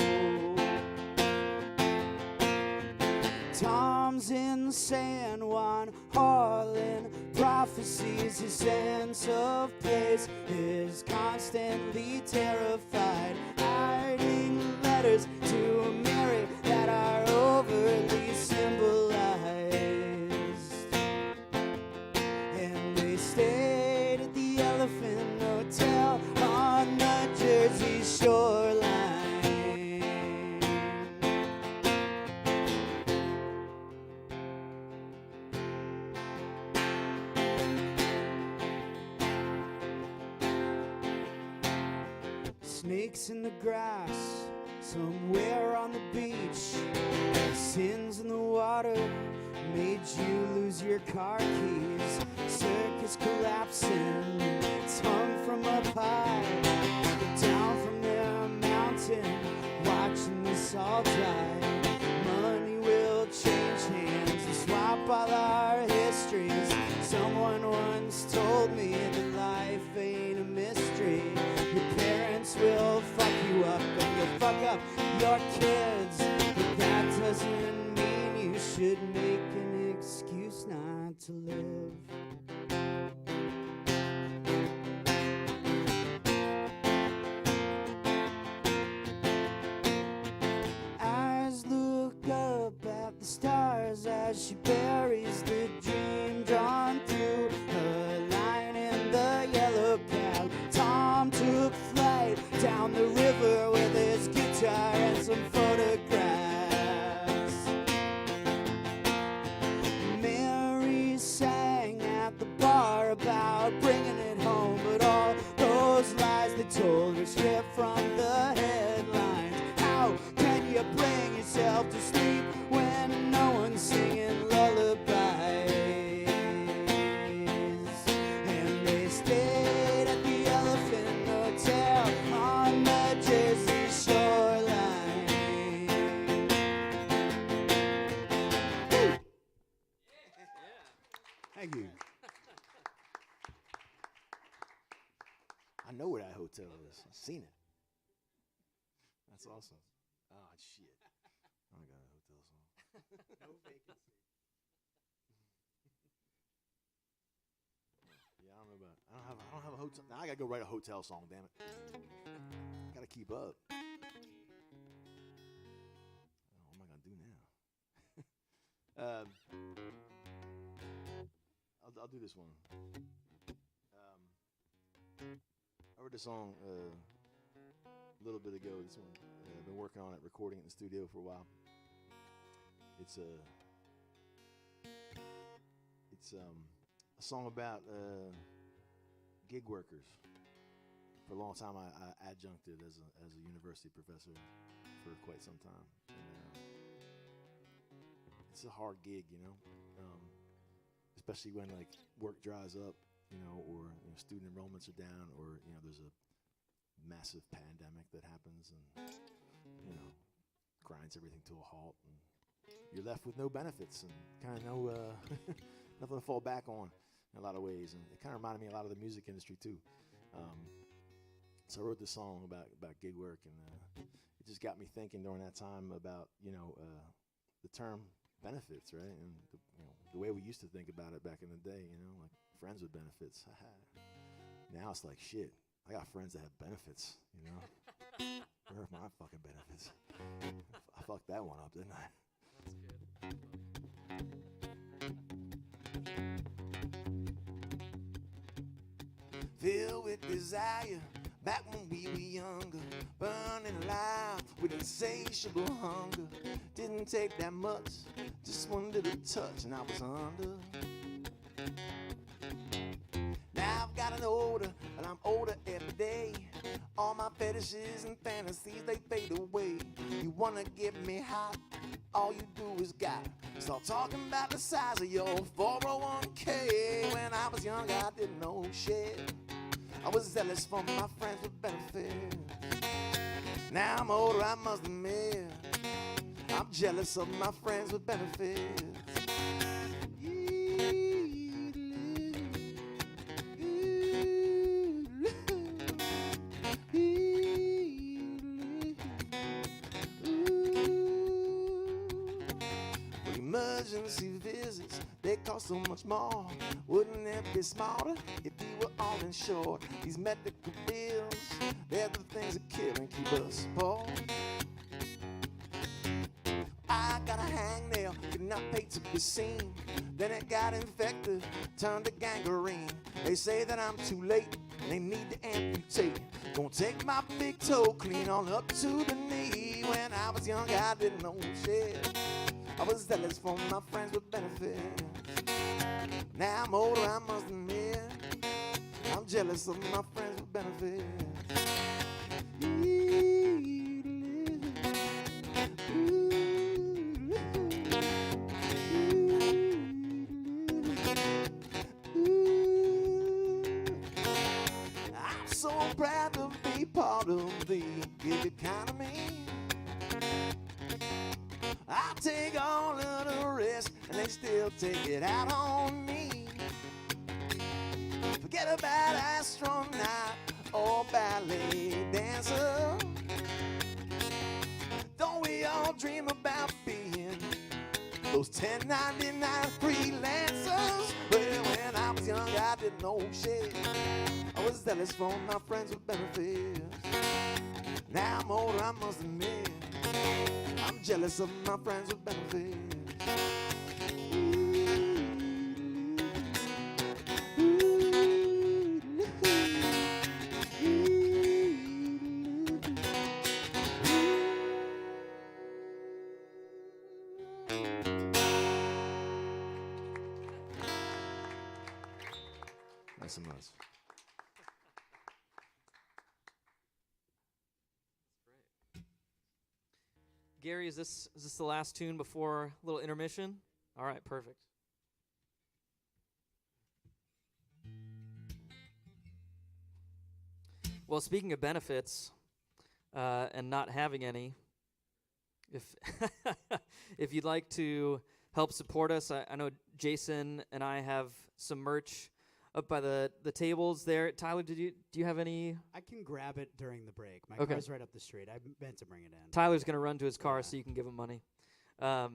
Tom's in San Juan, Harlan prophesies his sense of place is constantly terrified, hiding letters to Mary that are overly symbolized. And they stayed at the Elephant Hotel on the Jersey shoreline. Snakes in the grass, somewhere on the beach. Sins in the water made you lose your car keys. Circus collapsing, it's hung from up high. Down from their mountain, watching this all die. Money will change hands and swap all our histories. Someone once told me that life ain't a mystery. Your parents will fuck you up and you'll fuck up your kids. But that doesn't mean you should make an excuse not to live. Eyes look up at the stars as she buries the dream drawn through her line in the yellow cab. Tom took flight down the river with his guitar and some photographs. Mary sang at the bar about bringing it home, but all those lies they told were stripped from the headlines. How can you bring yourself to sleep when no one's singing lullabies? And they stayed at the Elephant Hotel on the Jersey shoreline. Woo! Thank you. I know where that hotel is. I've seen it. That's awesome. Oh, shit. I got a hotel song. No vacancy. Yeah, I don't know about. I don't have a hotel. Now I gotta go write a hotel song. Damn it. Gotta keep up. Oh, what am I gonna do now? I'll do this one. I heard the song a little bit ago. This one, I've been working on it, recording it in the studio for a while. It's a song about gig workers. For a long time, I adjuncted as a university professor for quite some time. And, it's a hard gig, you know, especially when like work dries up, you know, or student enrollments are down, or there's a massive pandemic that happens and grinds everything to a halt, and you're left with no benefits and kind of no nothing to fall back on in a lot of ways. And it kind of reminded me a lot of the music industry too. So I wrote this song about gig work, and it just got me thinking during that time about the term benefits, right? And the way we used to think about it back in the day, like friends with benefits. Now it's like, shit, I got friends that have benefits, Where are my fucking benefits? I fucked that one up, didn't I? Filled with desire, back when we were younger, burning alive with insatiable hunger. Didn't take that much, just one little touch and I was under. Now I've gotten older, and I'm older every day. All my fetishes and fantasies, they fade away. You wanna get me hot, all you do is got. Start talking about the size of your 401k. When I was young, I didn't know shit. I was zealous for my friends with benefits. Now I'm older, I must admit, I'm jealous of my friends with benefits. Emergency visits, they cost so much more. Wouldn't it be smarter if we were all insured? These medical bills, they're the things that kill and keep us poor. I got a hangnail, could not pay to be seen. Then it got infected, turned to gangrene. They say that I'm too late, they need to amputate. Gonna take my big toe clean on up to the knee. When I was young, I didn't know shit. I was zealous for my friends with benefits. Now I'm older, I must admit, I'm jealous of my friends with benefits. get good kind of me. I take all of the risk, and they still take it out on me. Forget about astronaut or ballet dancer. Don't we all dream about being those 1099 freelancers? Well, when I was young, I didn't know shit. I was zealous for my friends with benefits. Now I'm older, I must admit, I'm jealous of my friends with benefits. Nice and nice. Gary, is this the last tune before a little intermission? All right, perfect. Well, speaking of benefits and not having any, if if you'd like to help support us, I know Jason and I have some merch up by the tables there. Tyler, do you have any? I can grab it during the break. My Okay. car's right up the street. I meant to bring it in. Tyler's going to run to his car Yeah. so you can give him money. But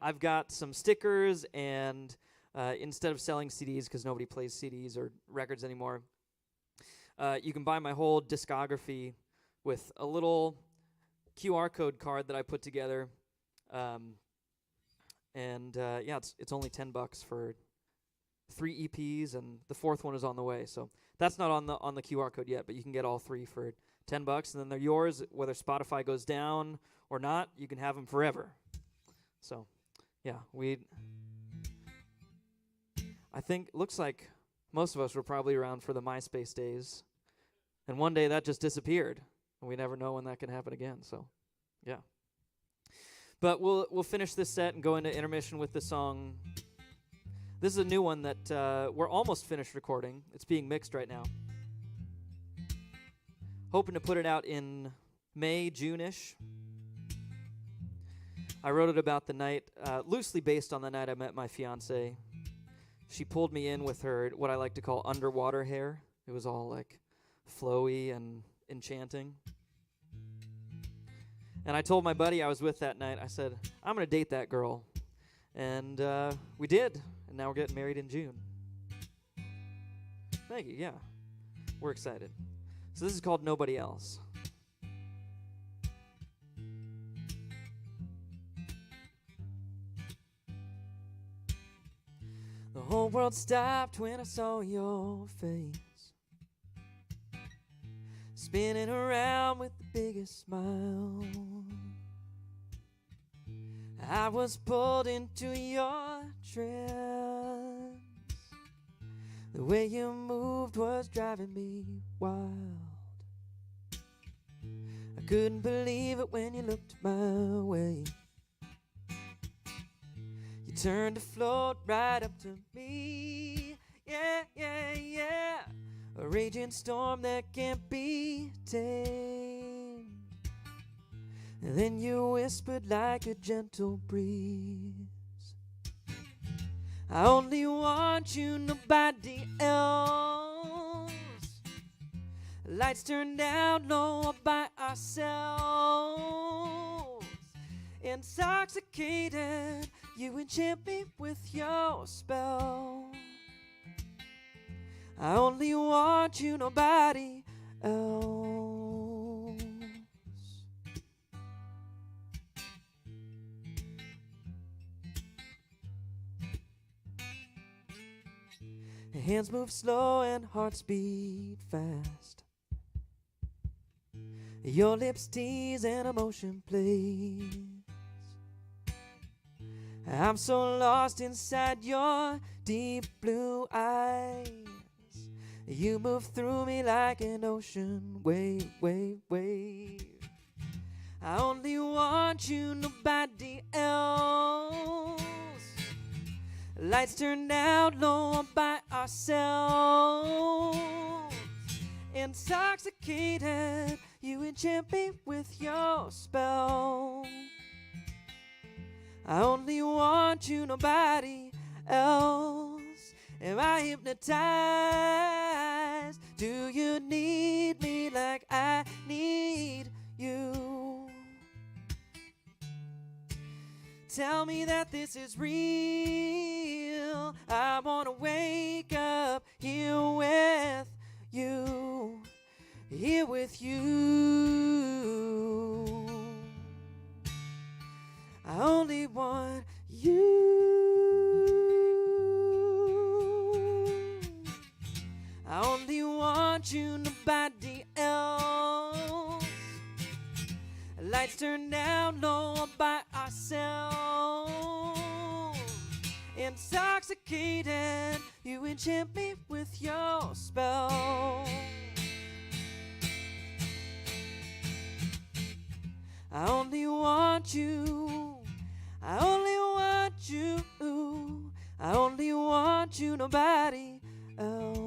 I've got some stickers, and instead of selling CDs, because nobody plays CDs or records anymore, you can buy my whole discography with a little QR code card that I put together. Yeah, it's only $10 for 3 EPs, and the 4th one is on the way. So that's not on the QR code yet, but you can get all 3 for $10, and then they're yours. Whether Spotify goes down or not, you can have them forever. So, yeah, I think looks like most of us were probably around for the MySpace days, and one day that just disappeared, and we never know when that can happen again. So, yeah. But we'll finish this set and go into intermission with the song. This is a new one that we're almost finished recording. It's being mixed right now. Hoping to put it out in May, June-ish. I wrote it about the night, loosely based on the night I met my fiancée. She pulled me in with her, what I like to call underwater hair. It was all like flowy and enchanting. And I told my buddy I was with that night, I said, I'm going to date that girl. And we did. And now we're getting married in June. Thank you, yeah. We're excited. So this is called Nobody Else. The whole world stopped when I saw your face, spinning around with the biggest smile. I was pulled into your trance. The way you moved was driving me wild. I couldn't believe it when you looked my way. You turned to float right up to me. Yeah, yeah, yeah. A raging storm that can't be tamed. And then you whispered like a gentle breeze, I only want you, nobody else. Lights turned down low by ourselves. Intoxicated, you enchant me with your spell. I only want you, nobody else. Hands move slow and hearts beat fast. Your lips tease and emotion plays. I'm so lost inside your deep blue eyes. You move through me like an ocean wave, wave, wave. I only want you, nobody else. Lights turned out low by ourselves. Intoxicated, you enchant me with your spell. I only want you, nobody else. Am I hypnotized? Do you need me like I need you? Tell me that this is real. I wanna wake up here with you, here with you. I only want you. I only want you, nobody else. Lights turn down low by ourselves. Intoxicated, you enchant me with your spell. I only want you. I only want you. I only want you, nobody else.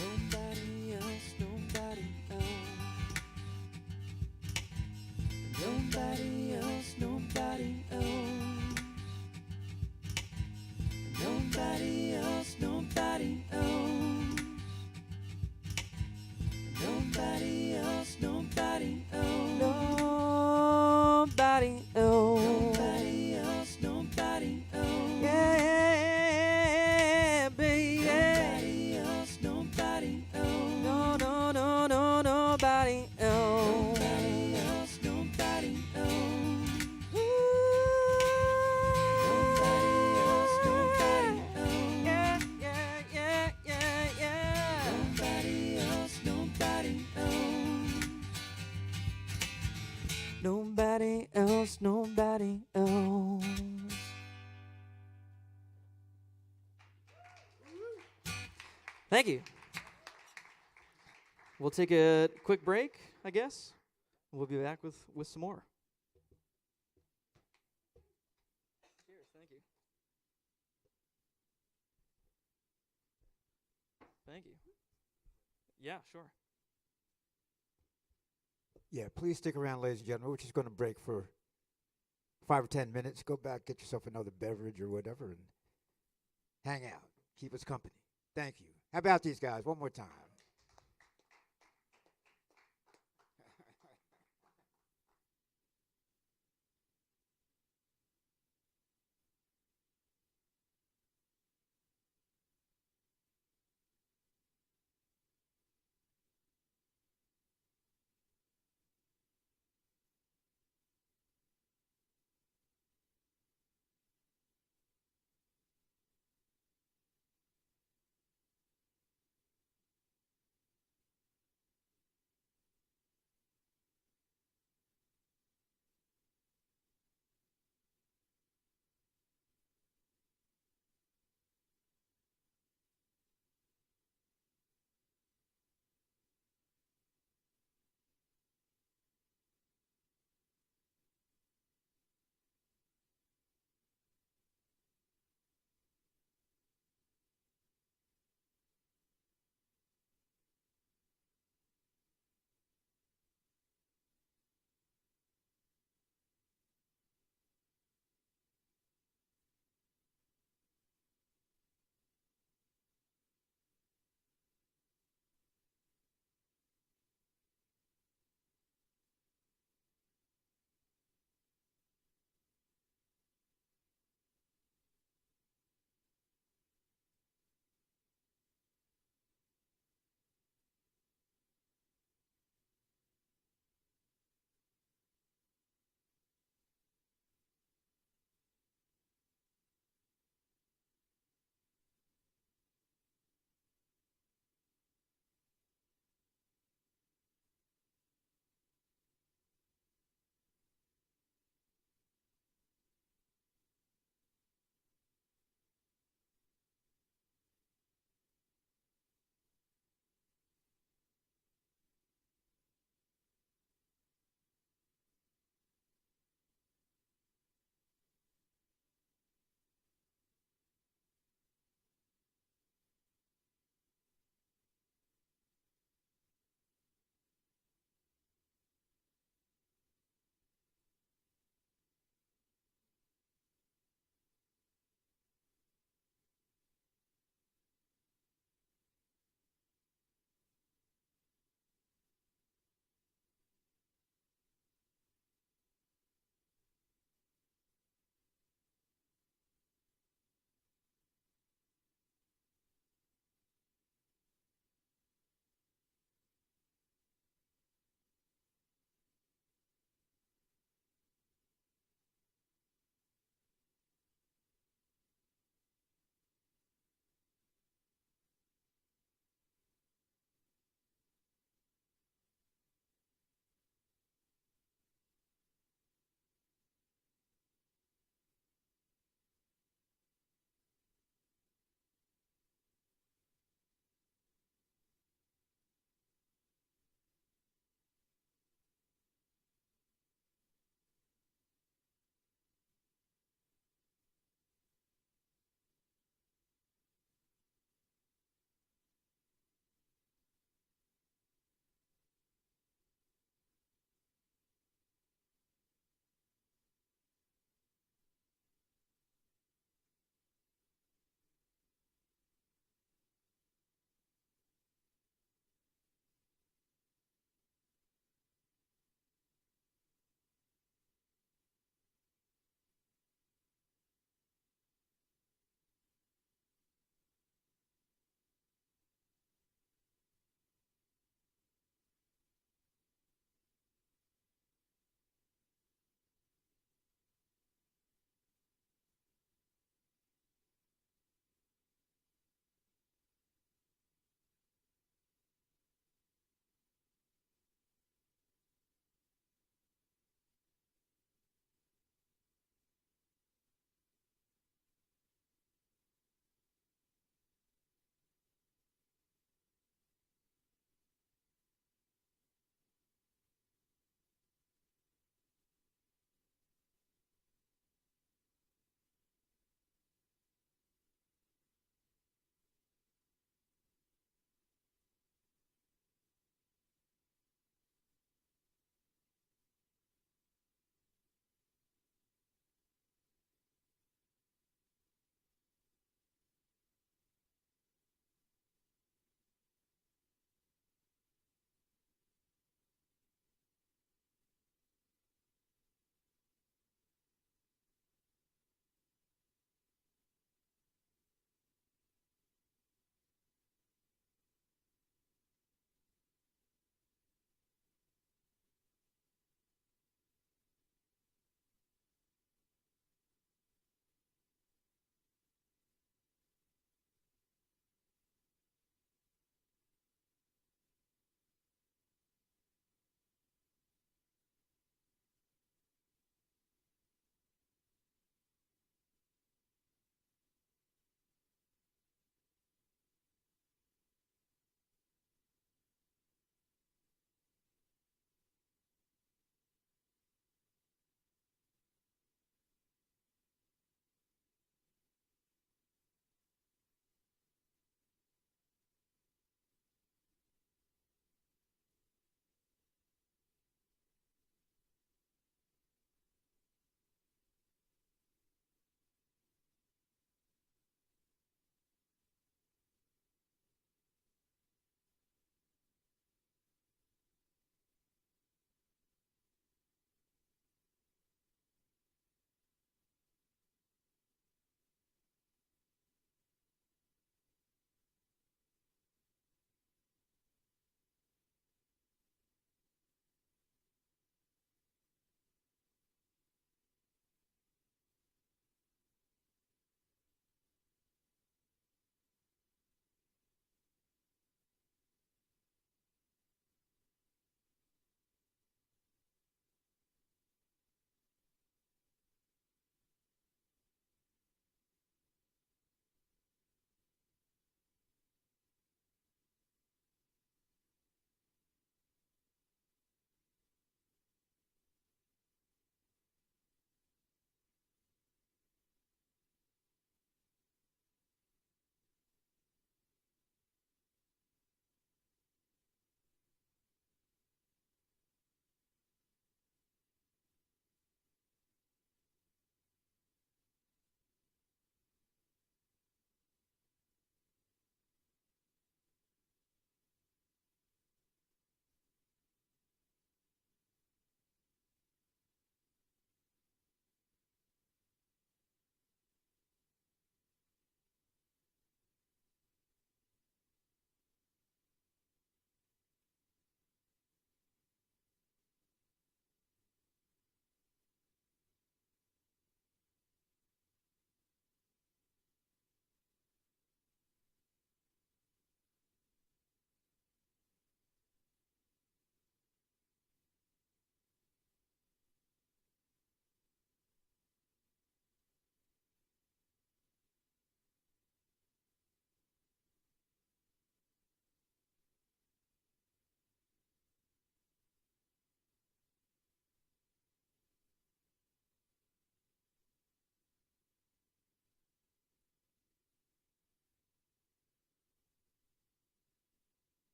Nobody else, nobody else. Nobody else, nobody else. Nobody else, nobody else. Nobody else, nobody else. Nobody else. Nobody else, nobody else. Yeah, baby. Nobody else, nobody else. No, no, no, no, nobody else. Nobody else, nobody else. Nobody else, nobody else. Yeah, yeah, yeah, yeah, yeah. Nobody else, nobody else. Nobody else, nobody else. Thank you. We'll take a quick break, I guess. We'll be back with some more. Cheers, thank you. Thank you. Yeah, sure. Yeah, please stick around, ladies and gentlemen. We're just going to break for 5 or 10 minutes. Go back, get yourself another beverage or whatever, and hang out. Keep us company. Thank you. How about these guys? One more time.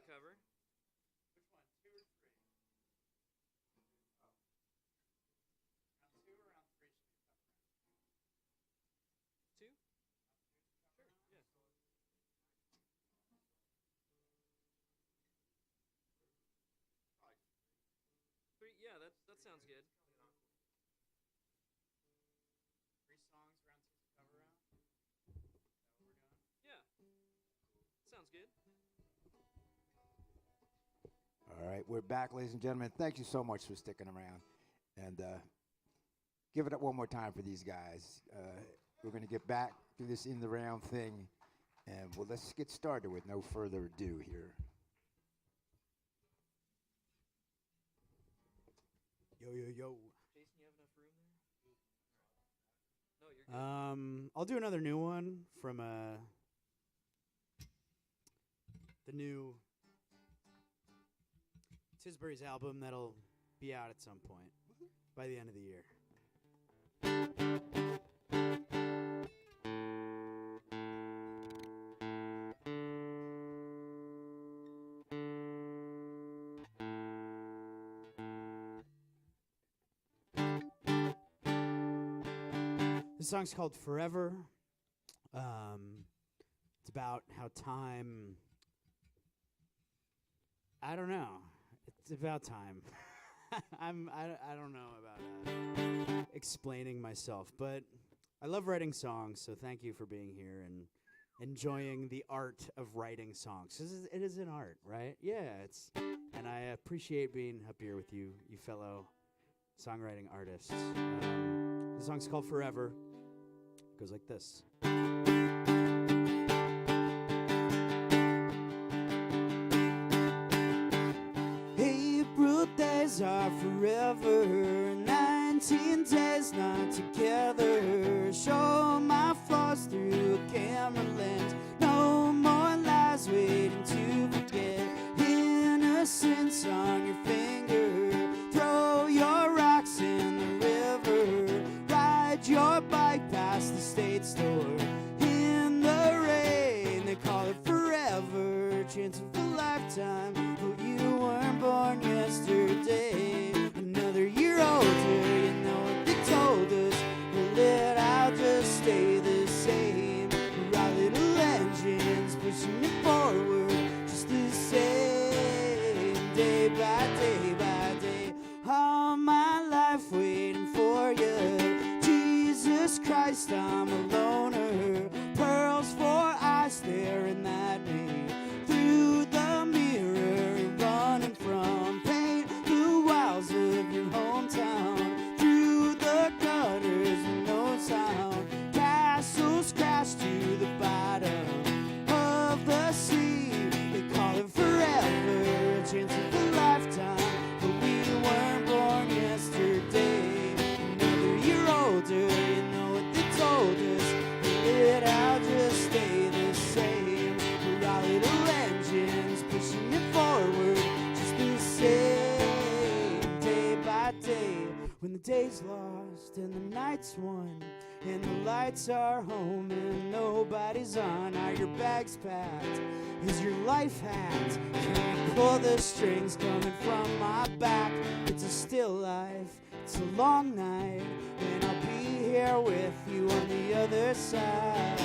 cover. Two? Sure, yeah. Three, yeah, that sounds good. Yeah, sounds good. All right, we're back, ladies and gentlemen. Thank you so much for sticking around. And give it up one more time for these guys. We're going to get back to this in the round thing. And well, let's get started with no further ado here. Yo, yo, yo. Jason, you have enough room there? No, you're good. I'll do another new one from the new Tisbury's album that'll be out at some point by the end of the year. This song's called Forever. It's about how time, I don't know. It's about time. I don't know about explaining myself, but I love writing songs, so thank you for being here and enjoying the art of writing songs. It is an art, right? Yeah, and I appreciate being up here with you, you fellow songwriting artists. The song's called Forever. It goes like this. April days are forever, 19 days not together. Show my flaws through a camera lens. No more lies waiting to forget. Innocence on your finger. Throw your rocks in the river. Ride your bike past the state store. In the rain, they call it forever. Chance of a lifetime, but you weren't born yesterday. Another year older, you know what they told us. Well, it I'll just stay the same. Our little engines pushing it forward, just the same. Day by day by day, all my life waiting for you. Jesus Christ, I'm a loner. Pearls for eyes staring at me through the mirror, running from pain. The wilds of your hometown, through the gutters with no sound. Castles crash to the bottom of the sea. They call it forever, a chance of a lifetime, but we weren't born yesterday. Another year older, you know what they told us. It I'll just stay the same. We're our little engines pushing it forward, just the same. Day by day, when the day's lost and the night's won, and the lights are home and nobody's on. Are your bags packed? Is your life hacked? Can you pull the strings coming from my back? It's a still life, it's a long night, and I'll be here with you on the other side.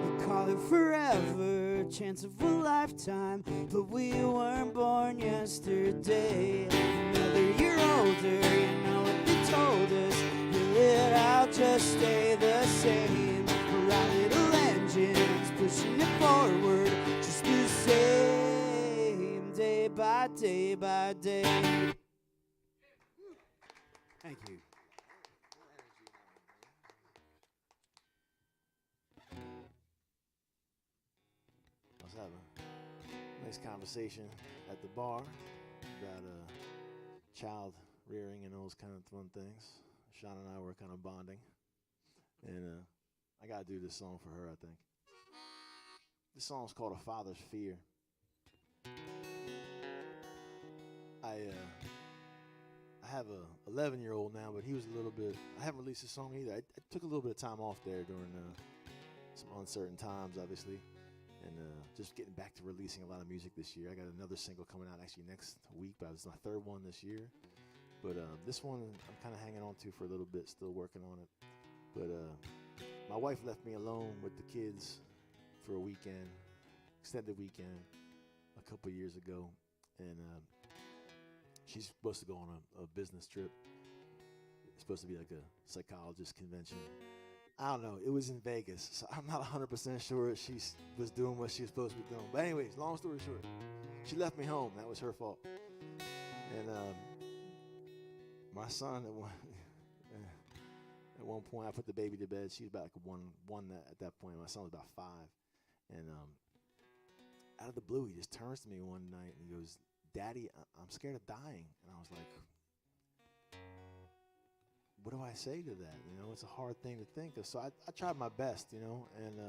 They call it forever, chance of a lifetime, but we weren't born yesterday. Another year older, you know what they told us. Will I'll just stay the same. Our little engines pushing it forward, just the same. Day by day by day. Thank you. I was having a nice conversation at the bar about child rearing and those kind of fun things. Sean and I were kind of bonding, and I gotta do this song for her, I think. This song's called A Father's Fear. I have a 11-year-old now, but he was a little bit. I haven't released a song either. I took a little bit of time off there during some uncertain times, obviously, and just getting back to releasing a lot of music this year. I got another single coming out actually next week, but it's my third one this year. But this one I'm kind of hanging on to for a little bit, still working on it. But my wife left me alone with the kids for a weekend, extended weekend, a couple years ago, and she's supposed to go on a business trip. It's supposed to be like a psychologist convention. I don't know. It was in Vegas, so I'm not 100% sure she was doing what she was supposed to be doing. But anyways, long story short, she left me home. That was her fault. And my son, at one point, I put the baby to bed. She was about like one at that point. My son was about 5. And out of the blue, he just turns to me one night and he goes, "Daddy, I'm scared of dying." And I was like, what do I say to that? You know, it's a hard thing to think of. So I tried my best, you know, and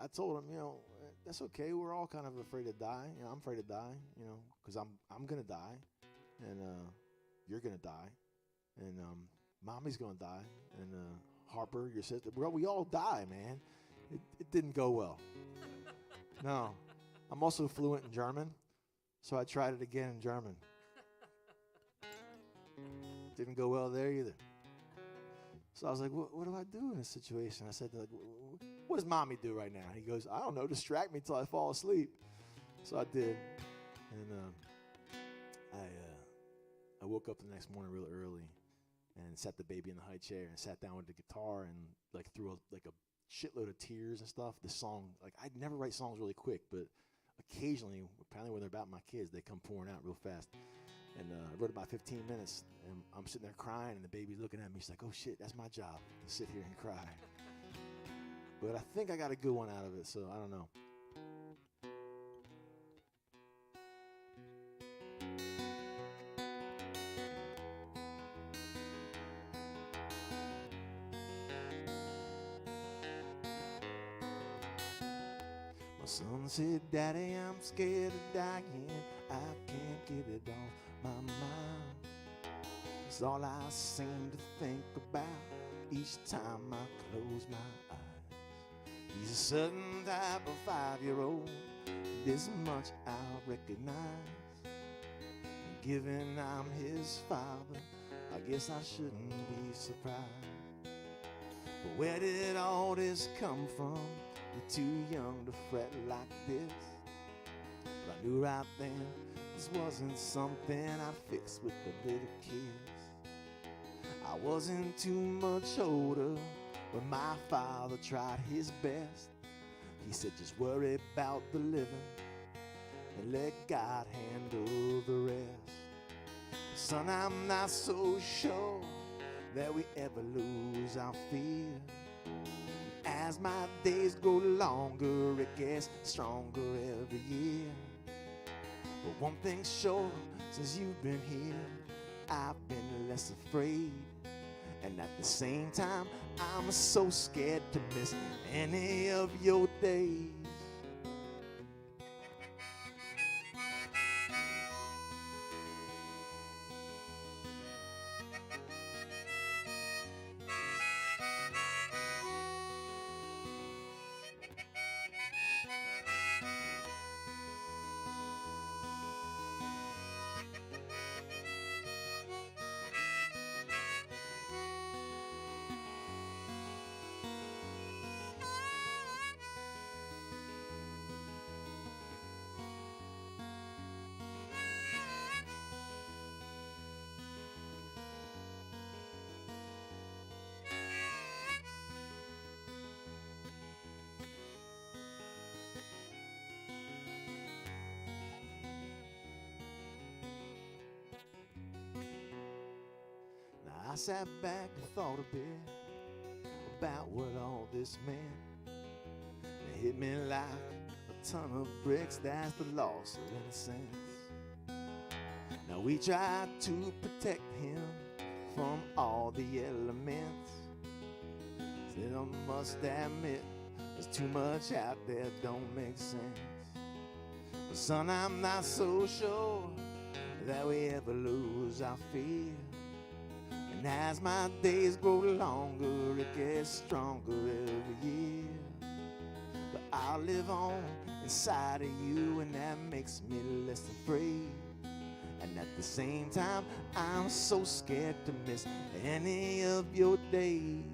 I told him, you know, that's okay. We're all kind of afraid to die. You know, I'm afraid to die, you know, because I'm going to die, and you're going to die, and Mommy's going to die, and Harper, your sister, we all die, man. It didn't go well. No. I'm also fluent in German, so I tried it again in German. Didn't go well there either. So I was like, what do I do in this situation? I said, like, what does Mommy do right now? He goes, I don't know, distract me till I fall asleep. So I did. And I woke up the next morning real early and sat the baby in the high chair and sat down with the guitar and like threw a shitload of tears and stuff. The song, like I'd never write songs really quick, but occasionally, apparently when they're about my kids, they come pouring out real fast. And I wrote about 15 minutes, and I'm sitting there crying, and the baby's looking at me. She's like, oh, shit, that's my job, to sit here and cry. But I think I got a good one out of it, so I don't know. My son said, Daddy, I'm scared of dying. I can't get it off my mind. It's all I seem to think about each time I close my eyes. He's a certain type of 5-year-old. This much I'll recognize. And given I'm his father, I guess I shouldn't be surprised. But where did all this come from? You're too young to fret like this. But I knew right then this wasn't something I'd fix with a little kiss. I wasn't too much older when my father tried his best. He said, just worry about the living and let God handle the rest. Son, I'm not so sure that we ever lose our fear. As my days grow longer, it gets stronger every year. But one thing's sure, since you've been here, I've been less afraid. And at the same time, I'm so scared to miss any of your days. I sat back and thought a bit about what all this meant. It hit me like a ton of bricks, that's the loss of innocence. Now we tried to protect him from all the elements. Still I must admit, there's too much out there don't make sense. But son, I'm not so sure that we ever lose our fear. And as my days grow longer, it gets stronger every year. But I live on inside of you, and that makes me less afraid. And at the same time, I'm so scared to miss any of your days.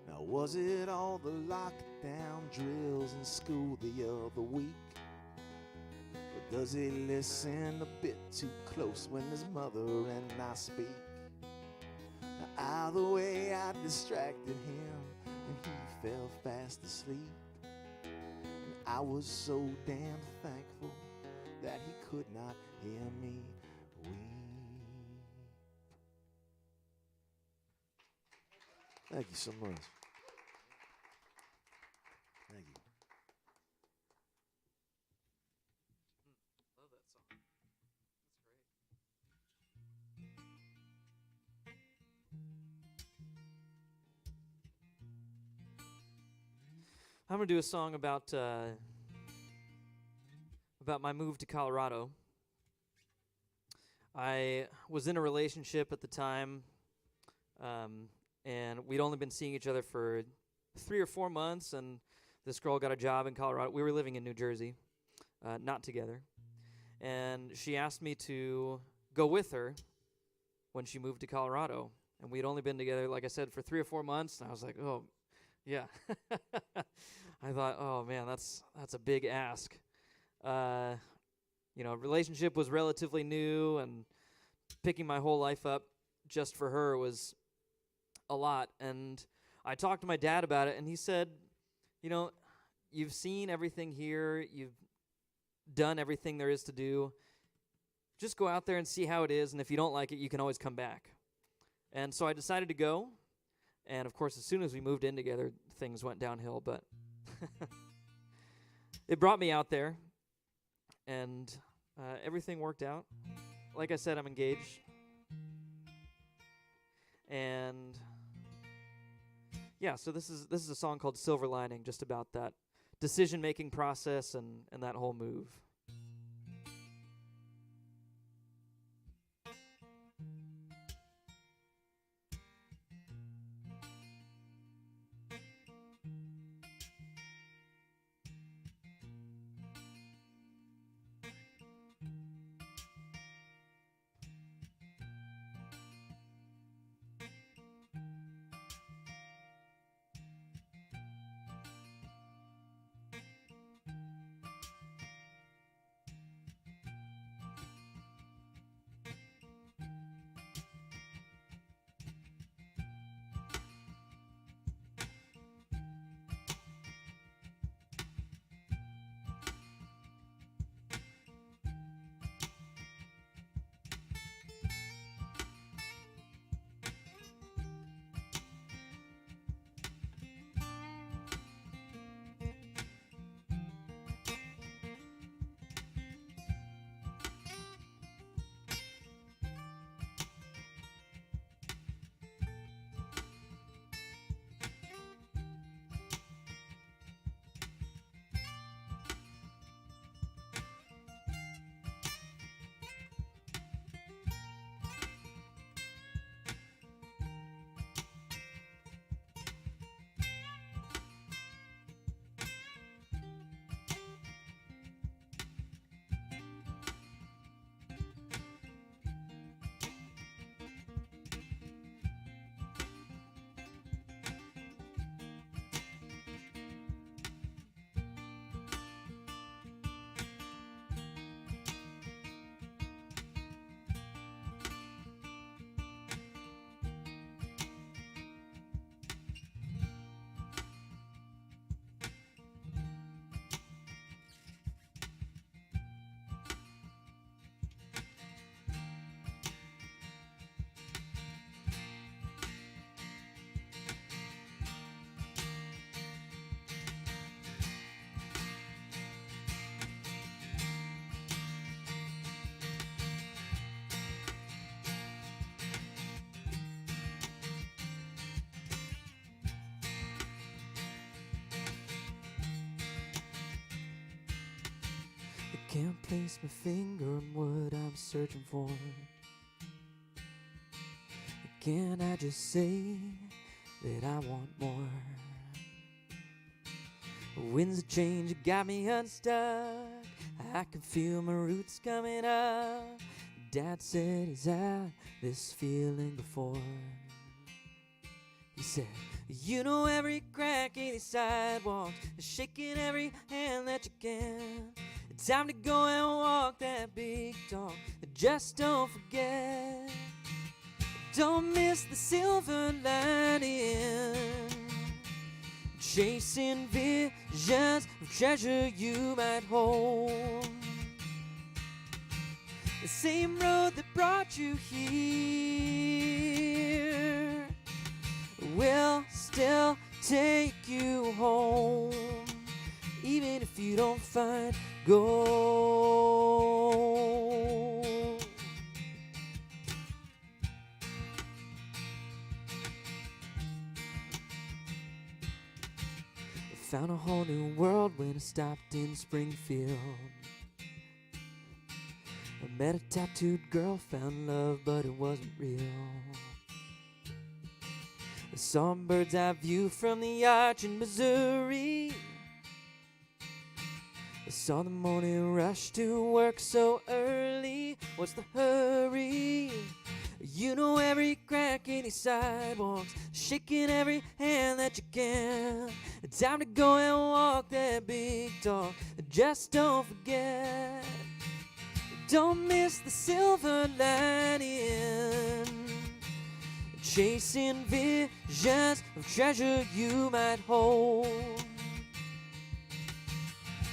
Now, was it all the lockdown drills in school the other week? Or does he listen a bit too close when his mother and I speak? Now, either way, I distracted him and he fell fast asleep. And I was so damn thankful that he could not hear me weep. Thank you so much. Thank you. Love that song. That's great. I'm gonna do a song about my move to Colorado. I was in a relationship at the time, and we'd only been seeing each other for 3 or 4 months, and this girl got a job in Colorado. We were living in New Jersey, not together. And she asked me to go with her when she moved to Colorado. And we'd only been together, like I said, for 3 or 4 months. And I was like, oh, yeah. I thought, oh, man, that's a big ask. Relationship was relatively new, and picking my whole life up just for her was a lot. And I talked to my dad about it, and he said, you've seen everything here. You've done everything there is to do. Just go out there and see how it is, and if you don't like it, you can always come back. And so I decided to go, and of course, as soon as we moved in together, things went downhill, but it brought me out there, and everything worked out. Like I said, I'm engaged, and yeah, so this is a song called Silver Lining, just about that decision-making process and that whole move. can't place my finger on what I'm searching for. Can't I just say that I want more? Winds of change got me unstuck. I can feel my roots coming up. Dad said he's had this feeling before. He said, you know every crack in these sidewalks, shaking every hand that you can. It's time to go and walk that big talk. Just don't forget, don't miss the silver lining. Chasing visions of treasure you might hold. The same road that brought you here will still take you home, even if you don't find gold. I found a whole new world when I stopped in Springfield. I met a tattooed girl, found love, but it wasn't real. I saw a bird's eye view from the arch in Missouri. I saw the morning rush to work so early. What's the hurry? You know every crack in these sidewalks, shaking every hand that you can. It's time to go and walk that big talk. Just don't forget, don't miss the silver lining. Chasing visions of treasure you might hold.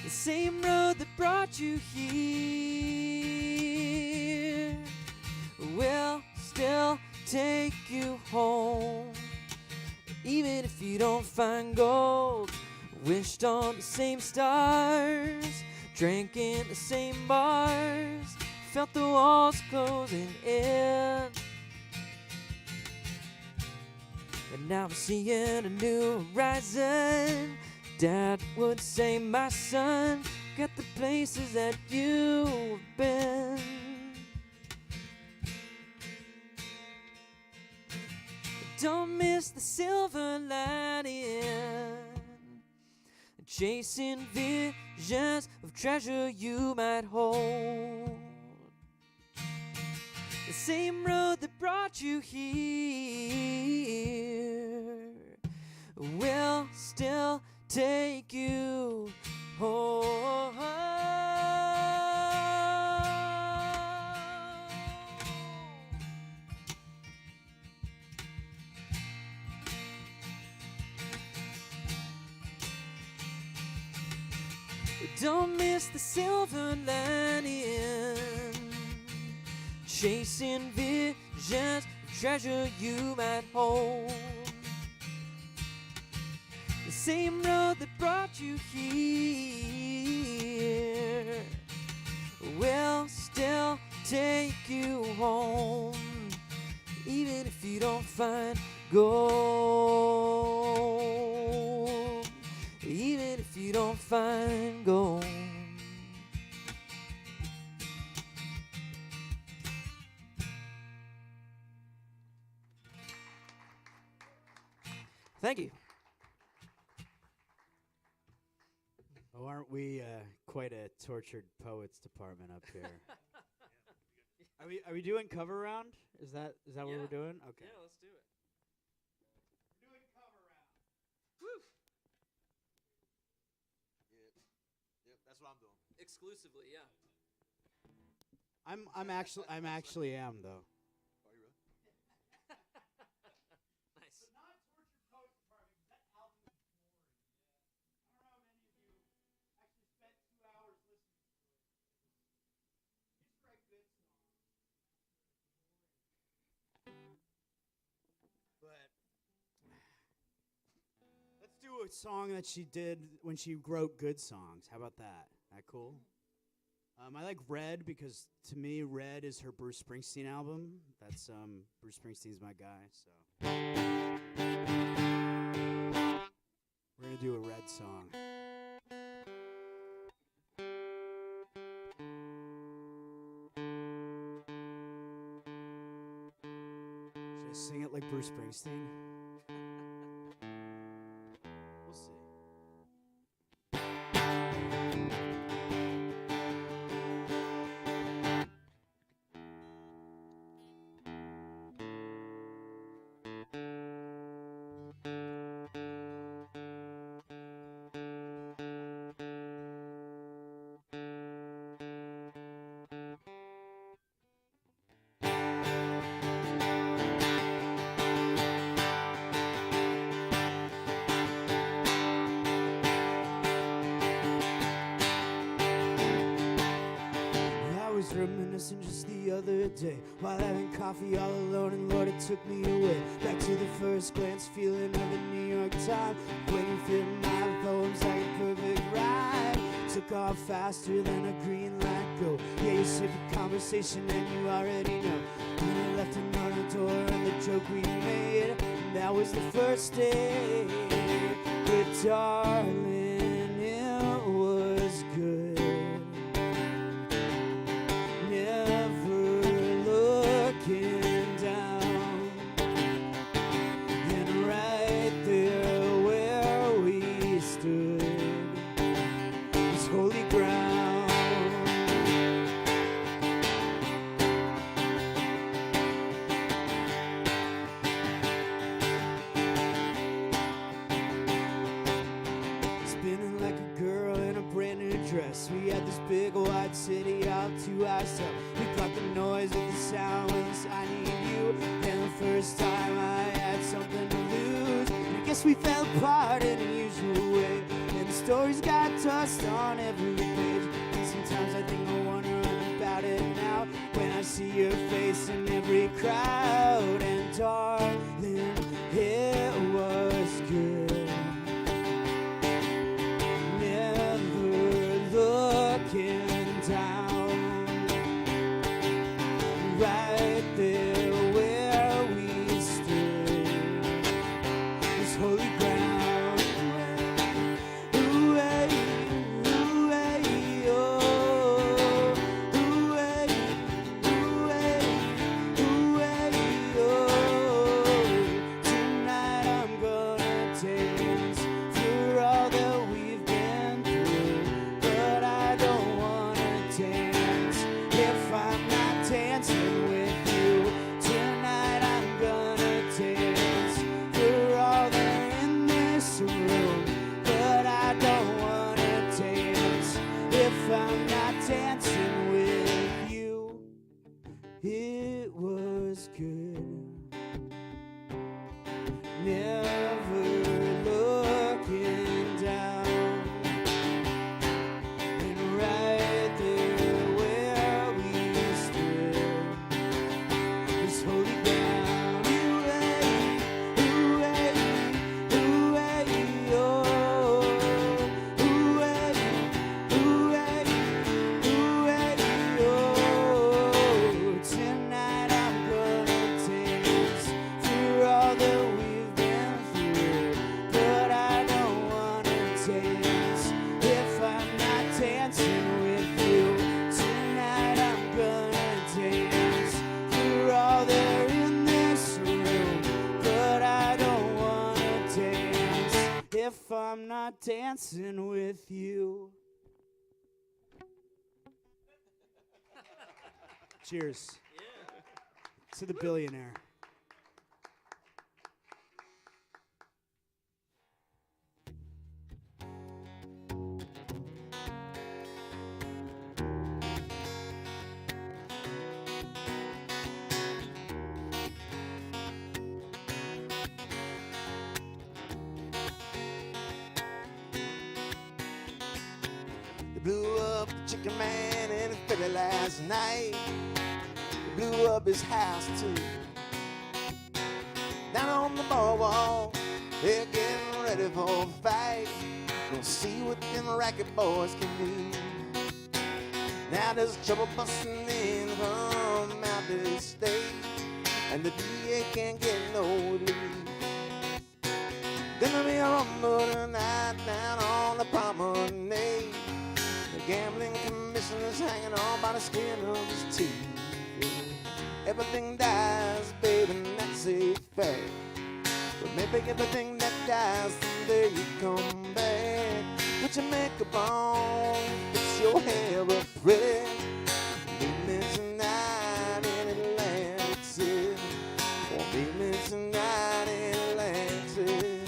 The same road that brought you here will still take you home, even if you don't find gold. Wished on the same stars, drank in the same bars, felt the walls closing in. And now I'm seeing a new horizon. Dad would say, my son, get the places that you've been. Don't miss the silver lining. Chasing visions of treasure you might hold. The same road that brought you here will still take you home. Don't miss the silver lining. Chasing visions of treasure you might hold. The same road that brought you here will still take you home, even if you don't find gold. Even if you don't find gold. Thank you. Oh, aren't we quite a tortured poets department up here? Are we doing cover round? Is that what we're doing? Okay. Yeah, let's do it. We're doing cover round. Yep, that's what I'm doing. Exclusively, yeah. I'm actually am though. Are you really? Nice. The non-tortured poets department, that album is boring. I don't know if any of you actually spent 2 hours listening to it. You just write good songs. But let's do a song that she did when she wrote good songs. How about that? That cool? I like Red because to me, Red is her Bruce Springsteen album. That's Bruce Springsteen's my guy, so we're gonna do a Red song. I sing it like Bruce Springsteen? We'll see. Reminiscing just the other day while having coffee all alone, and Lord, it took me away back to the first glance feeling of the New York Times, when you fit my poems like a perfect rhyme. Took off faster than a green light go. Yeah, you sip a conversation and you already know. And you left a note on the door and the joke we made, and that was the first day. But darling, it was good. Looking down, and right there where we stood was holy ground. Spinning like a girl in a brand new dress, we had this big white city all to ourselves. We blocked the noise of the sound with this I need you. And the first time I had something to lose, and I guess we fell apart in a usual way. And the stories got tossed on every page. And sometimes I think I wonder about it now, when I see your face in every crowd. And darling, it was good. Never looking down, right there where we stood was holy ground. Ooh, hey, oh, ooh, hey, oh. Tonight I'm gonna dance for all that we've been through, but I don't wanna dance if I'm not dancing with you. Tonight I'm gonna dance for all that are in this room, but I don't wanna dance if I'm not dancing with you. It was good. Never looking down, and right there where we stood was holy ground. Ooh, hey, oh, ooh, hey, oh. Tonight I'm gonna dance for all that we've been through, but I don't wanna dance if I'm not dancing with you. Tonight I'm gonna dance for all that are in this room, but I don't wanna dance if I'm not dancing with you. Cheers. To the billionaire. They blew up the chicken man in Philly last night. They blew up his house too. Down on the boardwalk, they're getting ready for a fight. Gonna see what them racket boys can do. Now there's trouble busting in from out the state, and the DA can't get no relief. Gonna be a rumble tonight down on the promenade. The gambling commissioner's hanging on by the skin of his teeth. Everything dies, baby, and that's it. fade. Remember everything that dies, someday you come back. Put your makeup on, fix your hair up pretty. Meet me tonight in Atlantic City. Or meet me tonight in Atlantic City.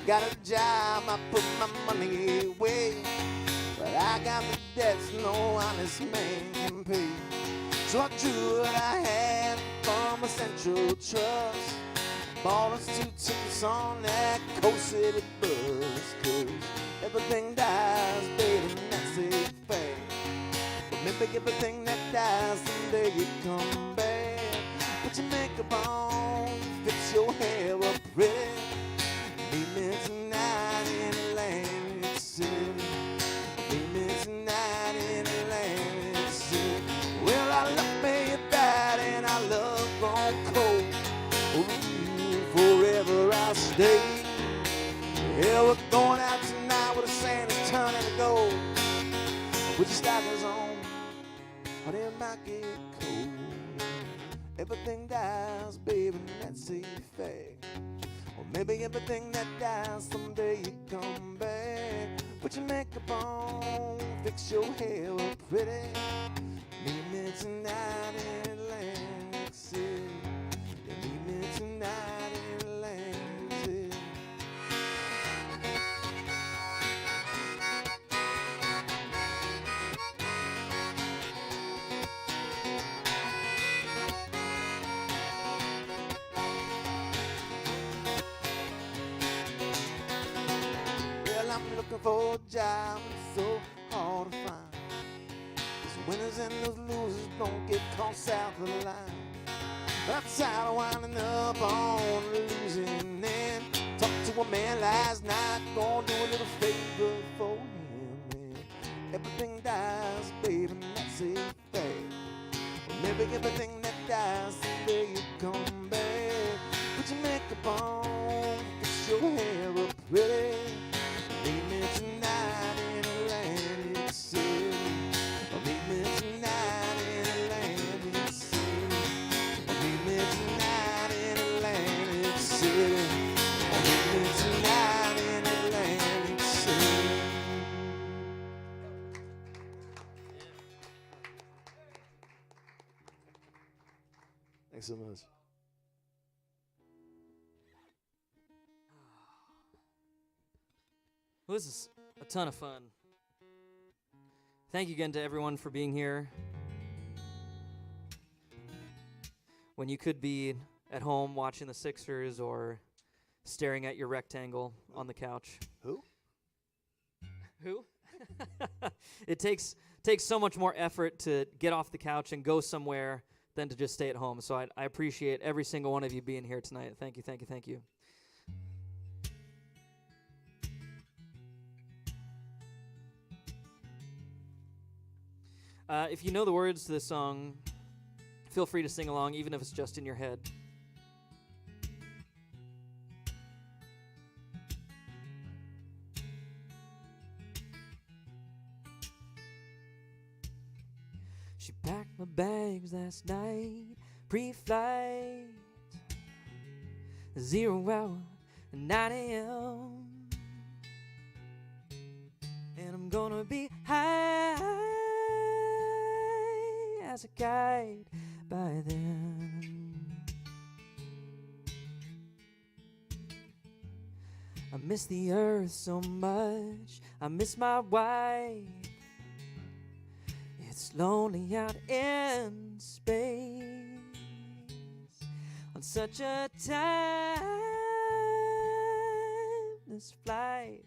Got a job, I put my money away, but I got the debts no honest man can pay. So I drew what I had from a Central Trust, bought us 2 tickets on that Coast City bus. 'Cause everything dies, baby, and that's a fact. Remember everything that dies, someday you come back. Put your makeup on, fix your hair up pretty. Meet me tonight in Atlantic City. Meet me tonight in Atlantic City. Well, I love me bad and I love gone cold. Ooh, forever I'll stay. Yeah, we're going out tonight with the sand is turning to gold. With your stockings on, or they might get cold. Everything dies, baby, and that's a fact. Or maybe everything that dies, someday you come back. Put your makeup on, fix your hair up pretty. Meet me tonight in Atlantic City. Yeah, meet me tonight in Atlantic City. I'm looking for a job, it's so hard to find. 'Cause winners and those losers don't get caught south of the line. But I'm tired of winding up on the losing end. Talked to a man last night, gonna do a little favor for him. And everything dies, baby, and that's a fact. Remember everything that dies, someday you come back. Put your makeup on, fix your hair up pretty. Meet me tonight in Atlantic City. Meet me tonight in Atlantic City. Meet me tonight in Atlantic City. Meet me tonight in Atlantic City. Thanks so much. Well, this is a ton of fun. Thank you again to everyone for being here. When you could be at home watching the Sixers or staring at your rectangle on the couch. Who? Who? It takes so much more effort to get off the couch and go somewhere than to just stay at home. So I appreciate every single one of you being here tonight. Thank you, thank you, thank you. If you know the words to this song, feel free to sing along, even if it's just in your head. She packed my bags last night, pre-flight, 0 hour, 9 a.m. And I'm gonna be high as a guide by then. I miss the earth so much, I miss my wife. It's lonely out in space on such a timeless flight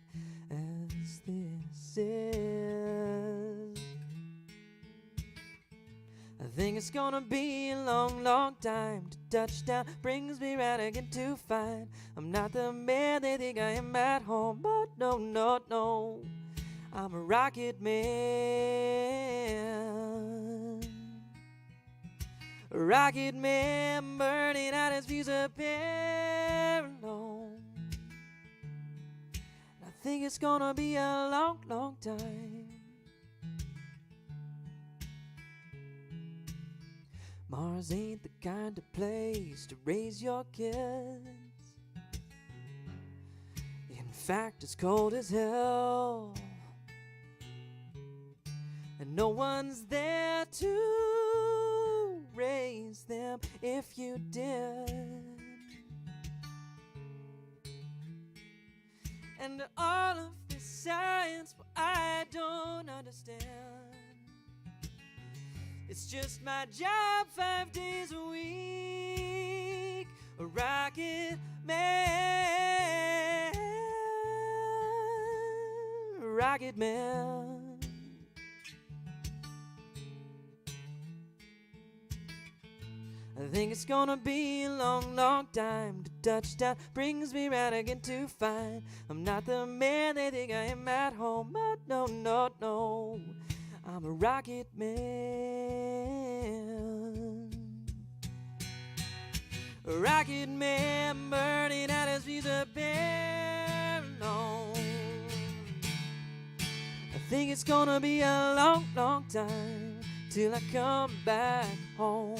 as this is. I think it's gonna be a long, long time to touchdown. Brings me right again to find I'm not the man they think I am at home. But no, no, no, I'm a rocket man. A rocket man burning out his fuse up there alone. I think it's gonna be a long, long time. Mars ain't the kind of place to raise your kids. In fact, it's cold as hell, and no one's there to raise them if you did. And all of this science, well, I don't understand. It's just my job 5 days a week, a rocket man, a rocket man. I think it's gonna be a long, long time to touchdown. Brings me round again to find I'm not the man they think I am at home. But no, no, no, I'm a rocket man. A rocket man burning out his fuse up there alone. I think it's gonna be a long, long time till I come back home.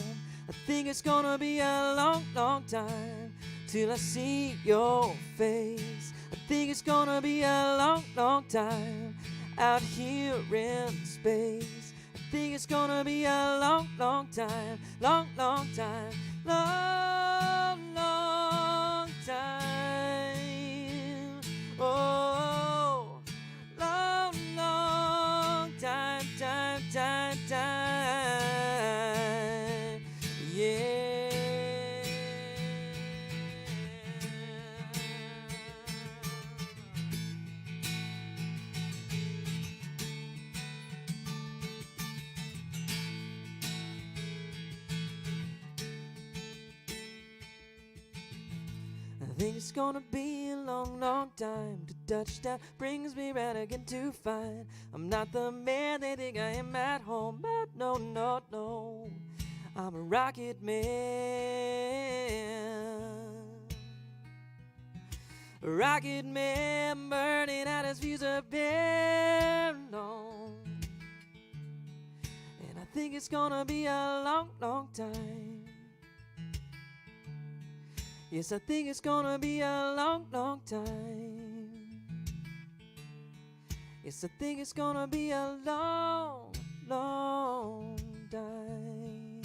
I think it's gonna be a long, long time till I see your face. I think it's gonna be a long, long time out here in space. I think it's gonna be a long, long time, long, long time, long, long time. Oh, long, long time, time, time, time. Yeah. I think it's gonna be a long, long time to touchdown. Brings me round again to find I'm not the man they think I am at home. But no, no, no, I'm a rocket man. A rocket man burning out his fuse up there alone. And I think it's gonna be a long, long time. Yes, I think it's gonna be a long, long time. Yes, I think it's gonna be a long, long time.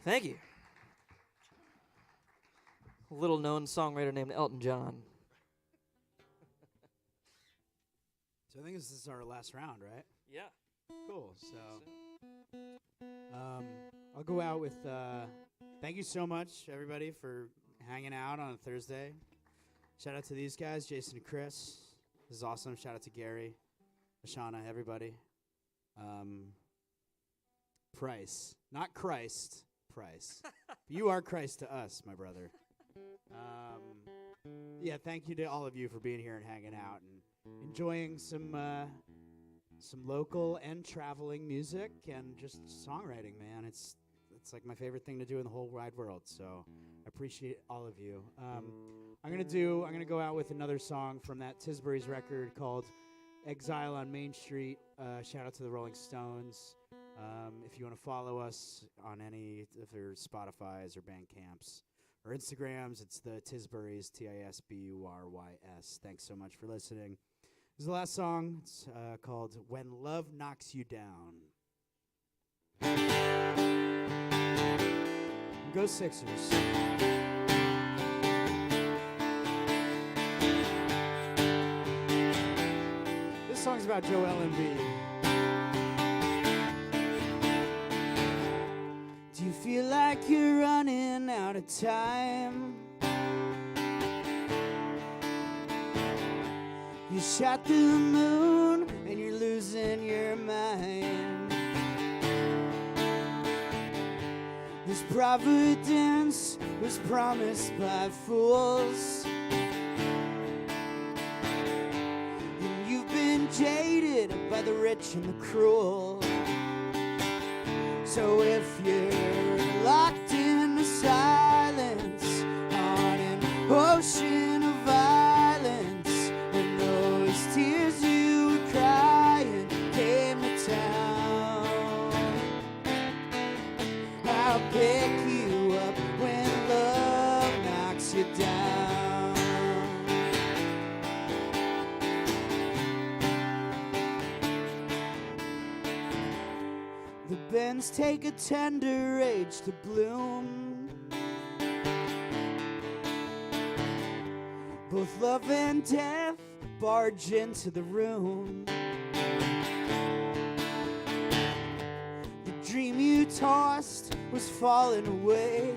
Thank you. A little known songwriter named Elton John. So I think this is our last round, right? Yeah. Cool. So I'll go out with thank you so much, everybody, for hanging out on a Thursday. Shout out to these guys, Jason and Chris. This is awesome. Shout out to Gary, Ashana, everybody. Price, not Christ, Price. You are Christ to us, my brother. Yeah, thank you to all of you for being here and hanging out and enjoying some local and traveling music and just songwriting, man. It's like my favorite thing to do in the whole wide world. So I appreciate all of you. I'm gonna go out with another song from that Tisbury's record called "Exile on Main Street." Shout out to the Rolling Stones. If you want to follow us on any of their Spotify's or Bandcamps or Instagrams, it's the Tisburys, Tisburys. Thanks so much for listening. This is the last song. It's called "When Love Knocks You Down." Go Sixers. This song's about Joel Embiid. Do you feel like you're running out of time? You shot through the moon and you're losing your mind. This providence was promised by fools. the rich and the cruel. So if you're locked in the silence on an ocean of violence, when those tears you were crying came to town, I'll pick you up when love knocks you down. The bends take a tender age to bloom. Both love and death barge into the room. The dream you tossed was falling away,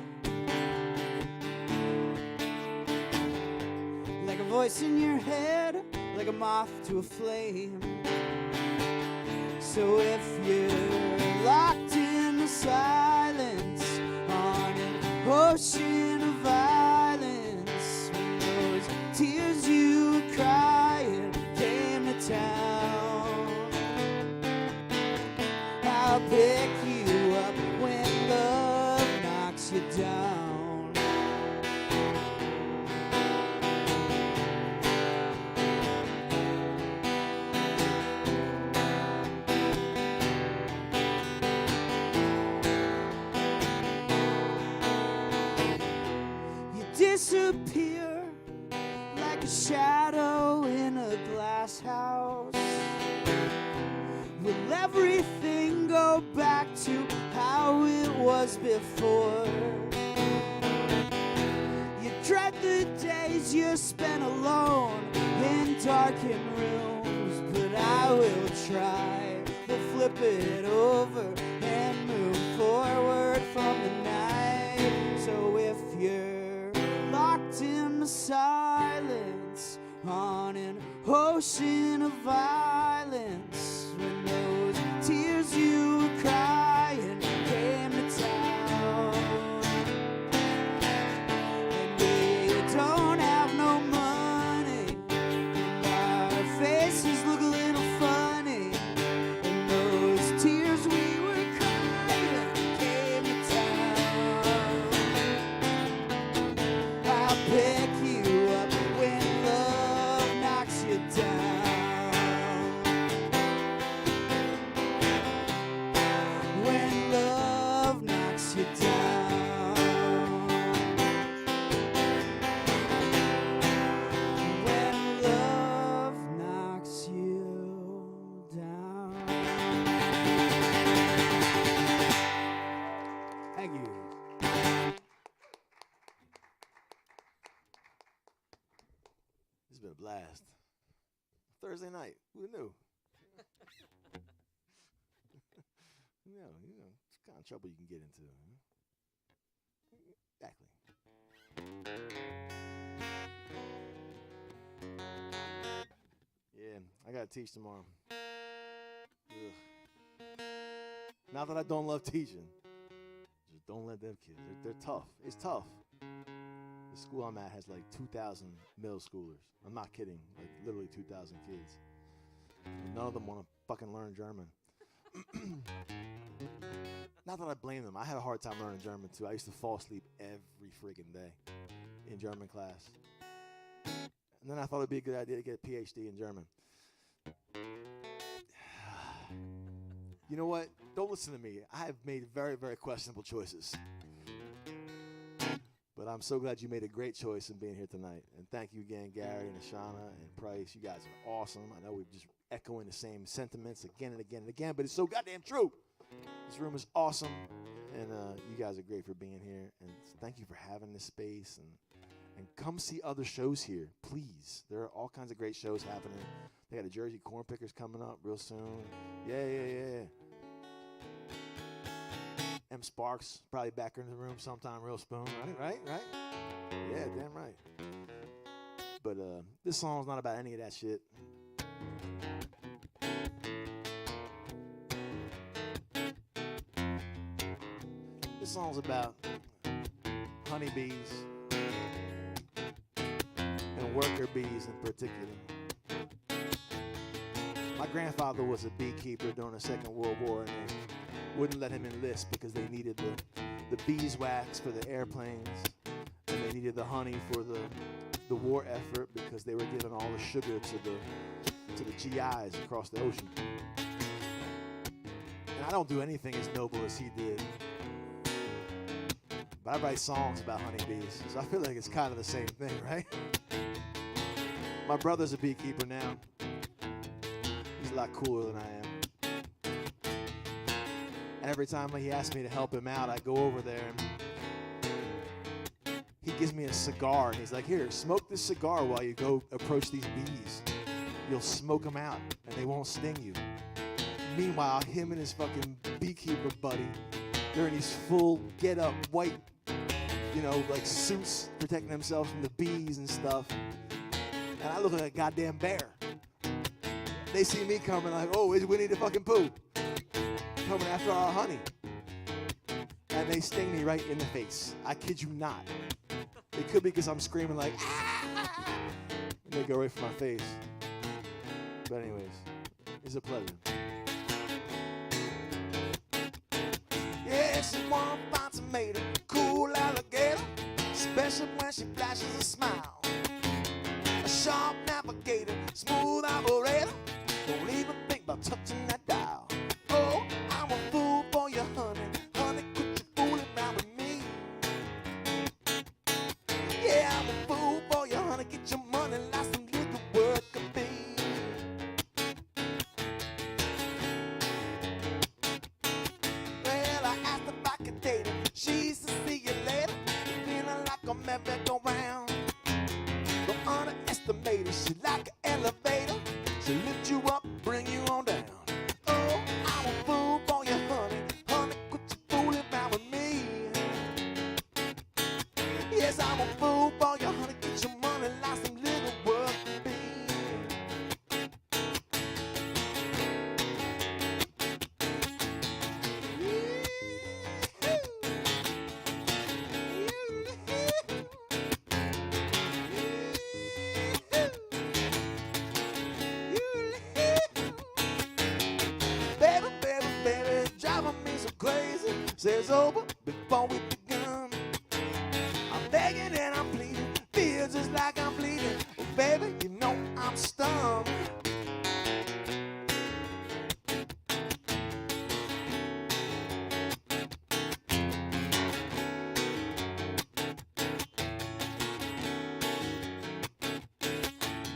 like a voice in your head, like a moth to a flame. So if you're locked in the silence on an ocean of violence, when those tears you were crying came to town, I'll pick you up when love knocks you down. Disappear like a shadow in a glass house. Will everything go back to how it was before? You dread the days you spent alone in darkened rooms, but I will try. We'll flip it over and move forward from the night. So if you're locked in the silence on an ocean of violence, when those tears you were crying came to town, and we don't have no money, and our faces look a little funny, and those tears we were crying came to town, I'll pick you up when love knocks you down. When love knocks you down. When love knocks you down. Thank you. This has been a blast. Thursday night. Who knew? It's the kind of trouble you can get into. Huh? Exactly. Yeah, I gotta teach tomorrow. Ugh. Not that I don't love teaching. Just don't let them kids. They're tough. It's tough. The school I'm at has like 2,000 middle schoolers. I'm not kidding. Like literally 2,000 kids. And none of them want to fucking learn German. Not that I blame them. I had a hard time learning German too. I used to fall asleep every freaking day in German class. And then I thought it'd be a good idea to get a PhD in German. You know what? Don't listen to me. I have made very, very questionable choices. But I'm so glad you made a great choice in being here tonight. And thank you again, Gary and Ashana and Price. You guys are awesome. I know we're just echoing the same sentiments again and again and again, but it's so goddamn true. This room is awesome, and you guys are great for being here. And thank you for having this space. And come see other shows here, please. There are all kinds of great shows happening. They got a Jersey Corn Pickers coming up real soon. Yeah. M. Sparks probably back in the room sometime real soon, right? Yeah, damn right. But this song's not about any of that shit. This song's about honeybees and worker bees in particular. My grandfather was a beekeeper during the Second World War, and they wouldn't let him enlist because they needed the beeswax for the airplanes, and they needed the honey for the war effort because they were giving all the sugar to the GIs across the ocean. And I don't do anything as noble as he did, but I write songs about honeybees, so I feel like it's kind of the same thing, right? My brother's a beekeeper now. He's a lot cooler than I am. And every time he asks me to help him out, I go over there and he gives me a cigar. And he's like, here, smoke this cigar while you go approach these bees. You'll smoke them out and they won't sting you. Meanwhile, him and his fucking beekeeper buddy, they're in these full get-up white, like suits protecting themselves from the bees and stuff. And I look like a goddamn bear. They see me coming like, oh, we need to fucking poo. Coming after our honey. And they sting me right in the face. I kid you not. It could be because I'm screaming like, ah! And they go right for my face. But anyways, it's a pleasure. Yeah, someone finds a mater, cool alligator, especially when she flashes a smile. A sharp navigator, smooth operator, don't even think about touching that dial. Oh, I'm a fool for your honey, honey, quit you fooling around with me. Yeah, I'm a fool for your honey, get your money like some little work could be. Well, I asked if I could date her, she said see you later, feeling like a merry-go-round. Don't underestimate her, she like an elevator, she lift you up, bring you on down. Oh, I'm a fool for you, honey, honey, quit you fooling around with me. Yes, I'm a fool for you, honey, get your money like some little work to be. Baby, baby, baby, driving me so crazy. Says over before we begun. I'm begging and I'm pleading, feels just like I'm bleeding. Oh, baby, you know I'm stunned.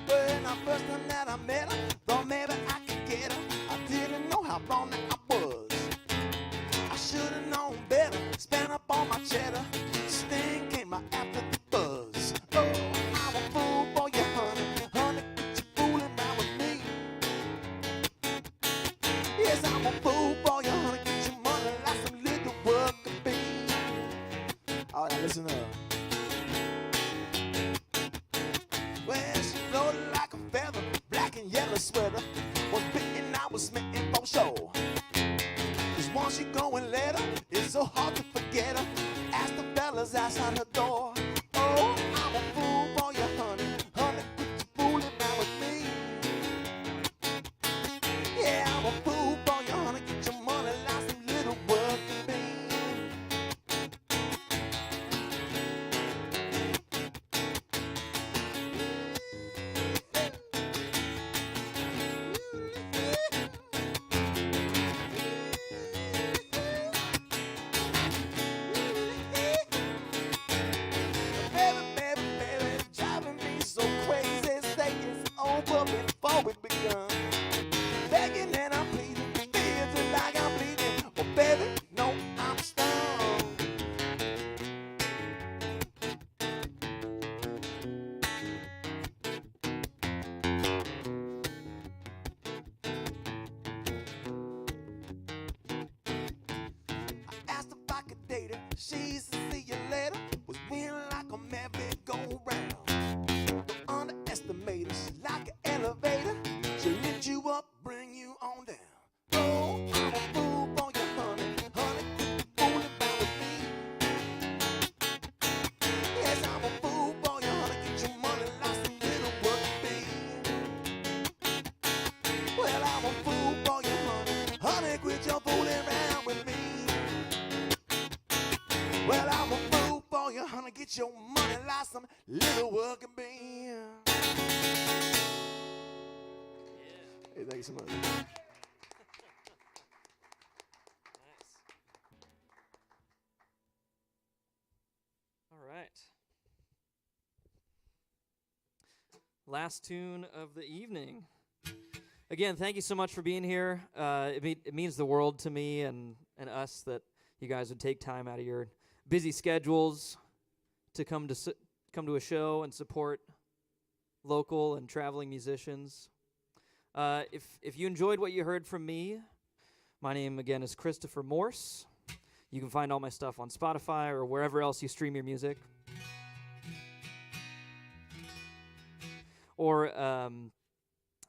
When I first time that I met her, thought maybe I could get her. I didn't know how wrong that I was. I should've known better, spent up on my cheddar. Sting came out after the buzz. Oh, I'm a fool for you, honey, honey, quit you fooling around with me. Yes, I'm a fool for you, honey, get your money like some little work could be. All right, listen up. Well, she floated like a feather, black and yellow sweater. Was bitten, I was smitten for sure. Cause once you go and let her, it's so hard to forget her. Ask the fellas outside her door. Oh, I'm a fool for you, honey, honey, quit you fooling around with me. Yeah, I'm a fool for you, honey, get your money like some little work to be. Baby, baby, baby, driving me so crazy. Say it's over before we begun. Begging and I'm pleading, feels just like I'm bleeding. Oh, baby, no, I'm stoned. I asked if I could date her, she said see you later. Was feeling like a merry-go-round. Don't underestimate her, she like an elevator. She lift you up, bring you on down. Oh, I'm a fool for you, honey, honey, quit you fooling around with me. Yes, I'm a fool for you, honey, get your money like some little work to be. Well, I'm get your money like some little working bee. Hey, thank you so much. Nice. All right. Last tune of the evening. Again, thank you so much for being here. It means the world to me and us that you guys would take time out of your busy schedules to come to a show and support local and traveling musicians. If you enjoyed what you heard from me, my name again is Christopher Morse. You can find all my stuff on Spotify or wherever else you stream your music. Or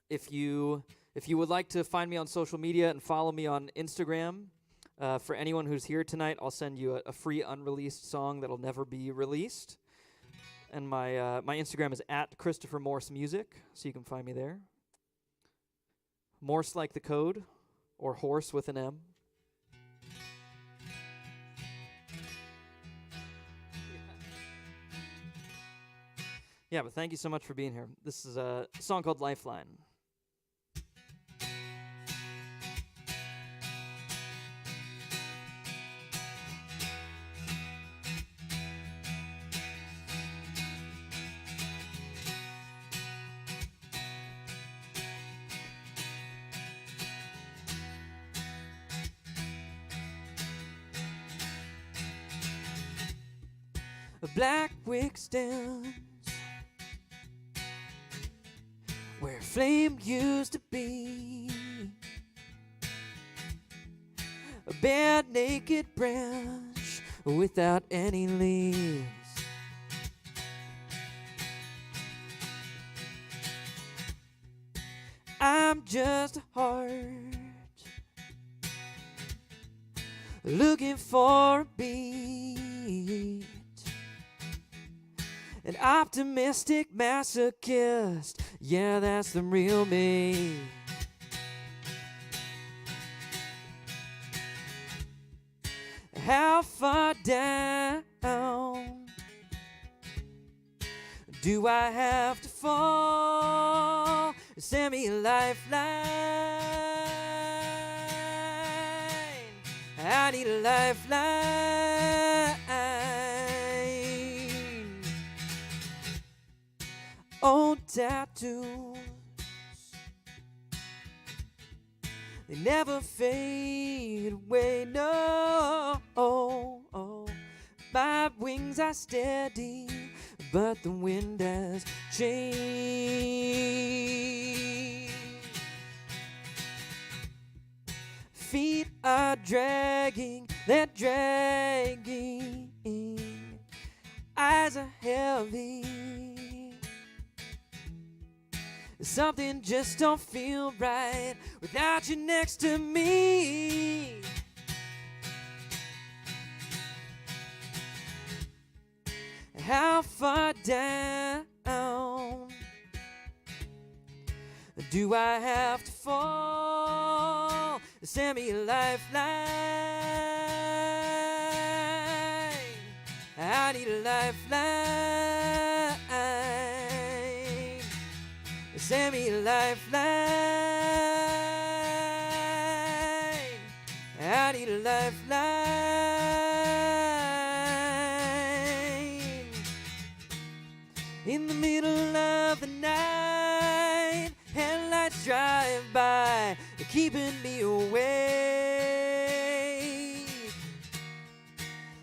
if you would like to find me on social media and follow me on Instagram, for anyone who's here tonight, I'll send you a free unreleased song that'll never be released. And my Instagram is @ChristopherMorseMusic, so you can find me there. Morse like the code, or horse with an M. Yeah, but thank you so much for being here. This is a song called Lifeline. A black wig stands where flame used to be. A bare naked branch without any leaves. I'm just a heart looking for a beat. An optimistic masochist, yeah, that's the real me. How far down do I have to fall? Send me a lifeline. I need a lifeline. Old tattoos, they never fade away, no. My wings are steady, but the wind has changed. Feet are dragging, they're dragging. Eyes are heavy. Something just don't feel right without you next to me. How far down do I have to fall? Send me a lifeline. I need a lifeline. Send me a lifeline. I need a lifeline. In the middle of the night, headlights drive by, keeping me awake.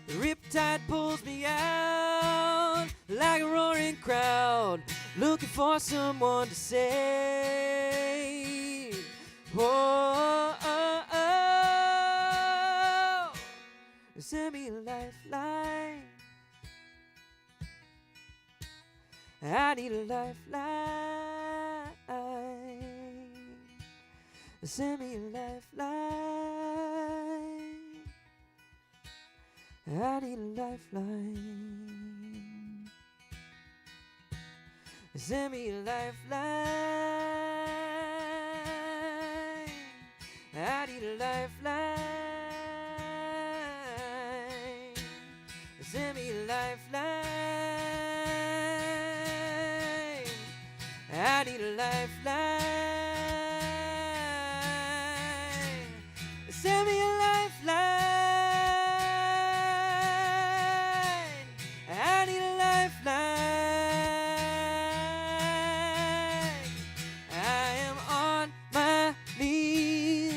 The riptide pulls me out like a roaring crowd, looking for someone to save. Oh, oh, oh. Send me a lifeline. I need a lifeline. Send me a lifeline. I need a lifeline. Send me a lifeline. I need a lifeline. Send me a lifeline. need a lifeline. Send me a lifeline. I need a lifeline. I am on my knees,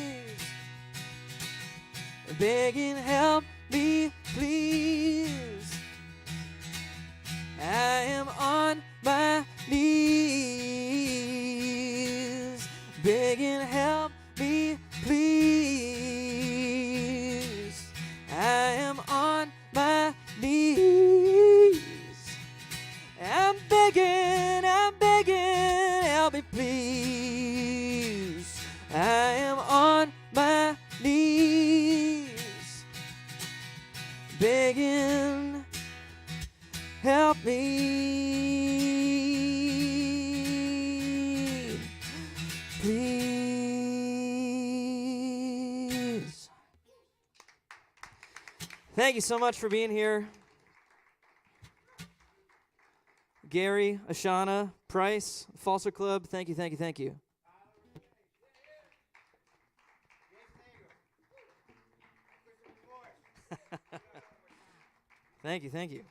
begging, help me, please. I am on my knees, begging, help me, please. I am on my knees. I'm begging, help me, please. I am on my knees, begging, help me, please. Thank you so much for being here. Gary, Ashana, Price, Falser Club, thank you, thank you, thank you. Thank you, thank you.